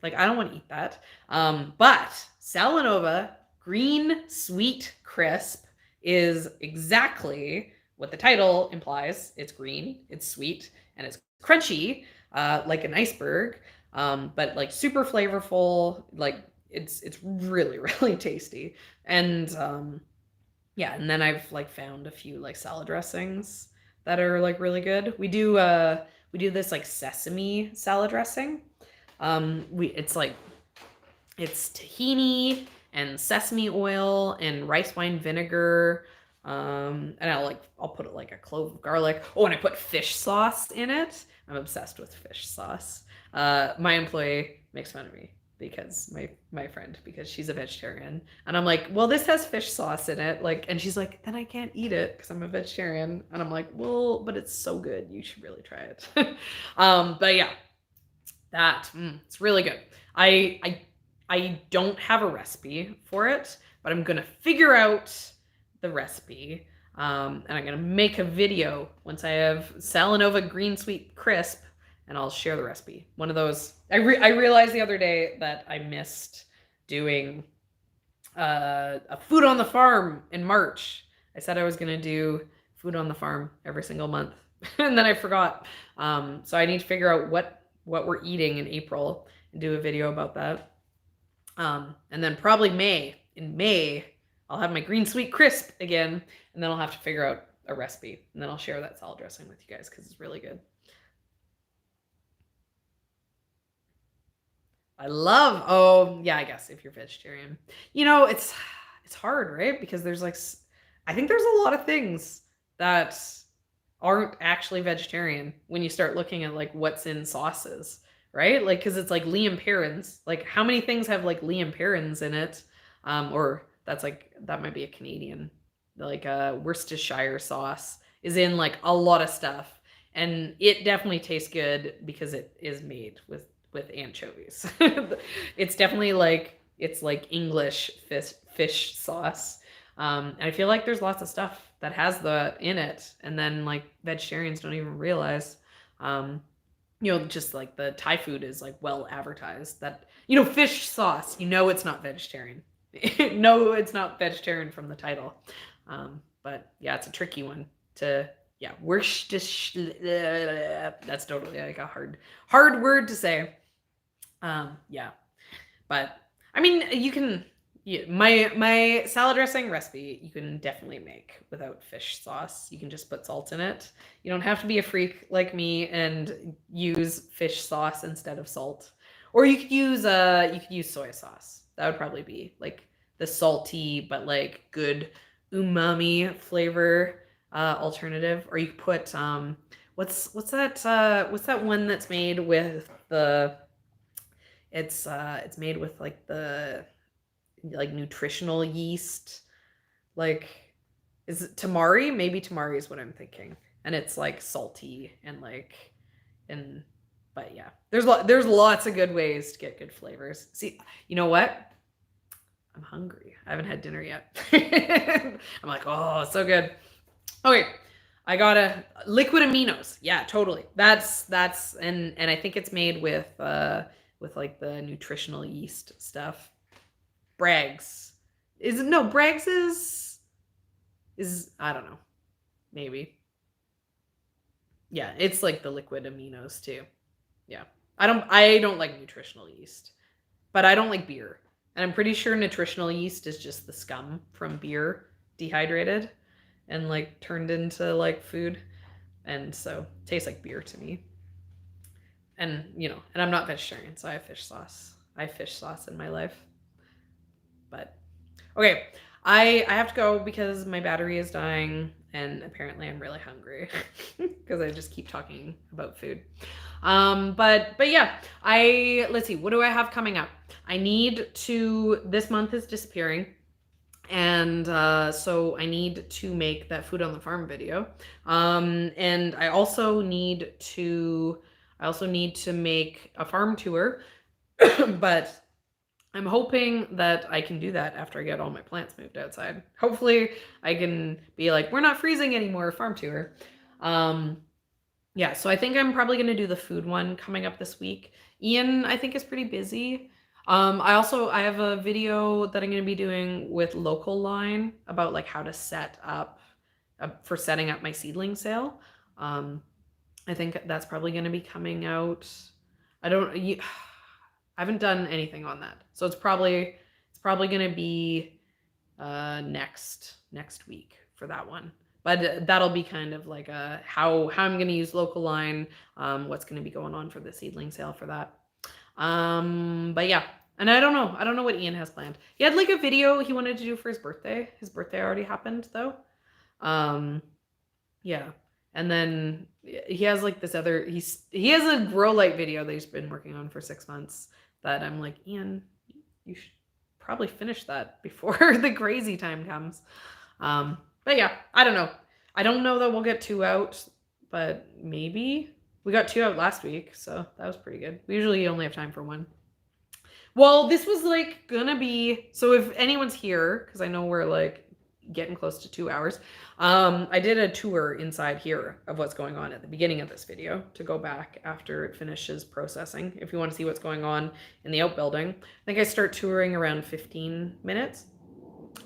I don't want to eat that. But Salanova green sweet crisp is exactly what the title implies. It's green, it's sweet, and it's crunchy, like an iceberg, but like super flavorful. Like it's really really tasty. And yeah, and then I've like found a few like salad dressings that are like really good. We do this like sesame salad dressing. It's tahini and sesame oil and rice wine vinegar. And I'll put like a clove of garlic. Oh, and I put fish sauce in it. I'm obsessed with fish sauce. My employee makes fun of me because my friend, because she's a vegetarian, and I'm like, well, this has fish sauce in it, like, and she's like, then I can't eat it because I'm a vegetarian, and I'm like, well, but it's so good, you should really try it. But yeah, it's really good. I don't have a recipe for it, but I'm gonna figure out the recipe, and I'm gonna make a video once I have Salanova green sweet crisp, and I'll share the recipe. One of those. I realized the other day that I missed doing a food on the farm in March. I said I was gonna do food on the farm every single month, and then I forgot. So I need to figure out what we're eating in April and do a video about that. And then probably in May, I'll have my green sweet crisp again, and then I'll have to figure out a recipe, and then I'll share that salad dressing with you guys because it's really good. Oh yeah, I guess if you're vegetarian, you know, it's hard, right? Because there's like, I think there's a lot of things that aren't actually vegetarian when you start looking at like what's in sauces, right? Like, because it's like Liam Perrins. Like, how many things have like Liam Perrins in it? Or that might be a Canadian, like Worcestershire sauce is in like a lot of stuff, and it definitely tastes good because it is made with anchovies. It's definitely like it's like English fish sauce. And I feel like there's lots of stuff that has the in it, and then like vegetarians don't even realize. Just like the Thai food is like well advertised that, fish sauce, it's not vegetarian. No, it's not vegetarian from the title. But yeah, it's a tricky one to, yeah, that's totally like a hard word to say. Yeah, but I mean, you can, my salad dressing recipe, you can definitely make without fish sauce. You can just put salt in it. You don't have to be a freak like me and use fish sauce instead of salt. Or you could use soy sauce. That would probably be like the salty but like good umami flavor alternative. Or you could put what's that one that's made with the it's made with like the like nutritional yeast, like, is it tamari? Maybe tamari is what I'm thinking, and it's like salty and like, but yeah, there's lots of good ways to get good flavors. See, you know what? I'm hungry. I haven't had dinner yet. I'm like, oh, so good. Okay, I got a liquid aminos. Yeah, totally. That's and I think it's made with like the nutritional yeast stuff. Bragg's Bragg's is I don't know, maybe. Yeah, it's like the liquid aminos too. Yeah, I don't like nutritional yeast, but I don't like beer, and I'm pretty sure nutritional yeast is just the scum from beer dehydrated and like turned into like food, and so it tastes like beer to me. And and I'm not vegetarian, so I have fish sauce. I have fish sauce in my life. But okay, I have to go because my battery is dying, and apparently I'm really hungry because I just keep talking about food. But yeah, let's see, what do I have coming up? This month is disappearing, and so I need to make that food on the farm video. And I also need to make a farm tour, but I'm hoping that I can do that after I get all my plants moved outside. Hopefully I can be like, we're not freezing anymore, farm tour. Yeah, so I think I'm probably going to do the food one coming up this week. Ian, I think, is pretty busy. I have a video that I'm going to be doing with Local Line about like how to set up for setting up my seedling sale. I think that's probably going to be coming out. I haven't done anything on that, so it's probably going to be next week for that one. But that'll be kind of like how I'm going to use Local Line, what's going to be going on for the seedling sale for that. But yeah, and I don't know what Ian has planned. He had like a video he wanted to do for his birthday. His birthday already happened though. Yeah. And then he has like this other, he has a grow light video that he's been working on for 6 months that I'm like, Ian, you should probably finish that before the crazy time comes. But yeah, I don't know. I don't know that we'll get 2 out, but maybe. We got 2 out last week, so that was pretty good. We usually only have time for 1. Well, this was like gonna be, so if anyone's here, because I know we're like getting close to 2 hours, I did a tour inside here of what's going on at the beginning of this video to go back after it finishes processing. If you want to see what's going on in the outbuilding, I think I start touring around 15 minutes.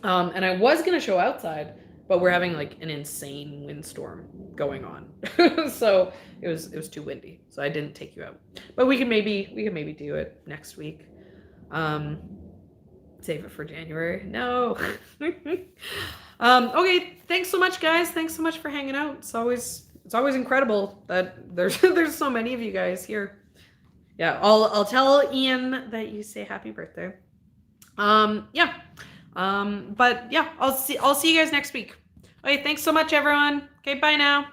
And I was going to show outside, but we're having like an insane windstorm going on. So it was too windy. So I didn't take you out, but we can maybe do it next week. Save it for January. No. Okay, thanks so much, guys. Thanks so much for hanging out. It's always incredible that there's so many of you guys here. Yeah, I'll tell Ian that you say happy birthday. Yeah. But yeah, I'll see you guys next week. Okay, thanks so much, everyone. Okay, bye now.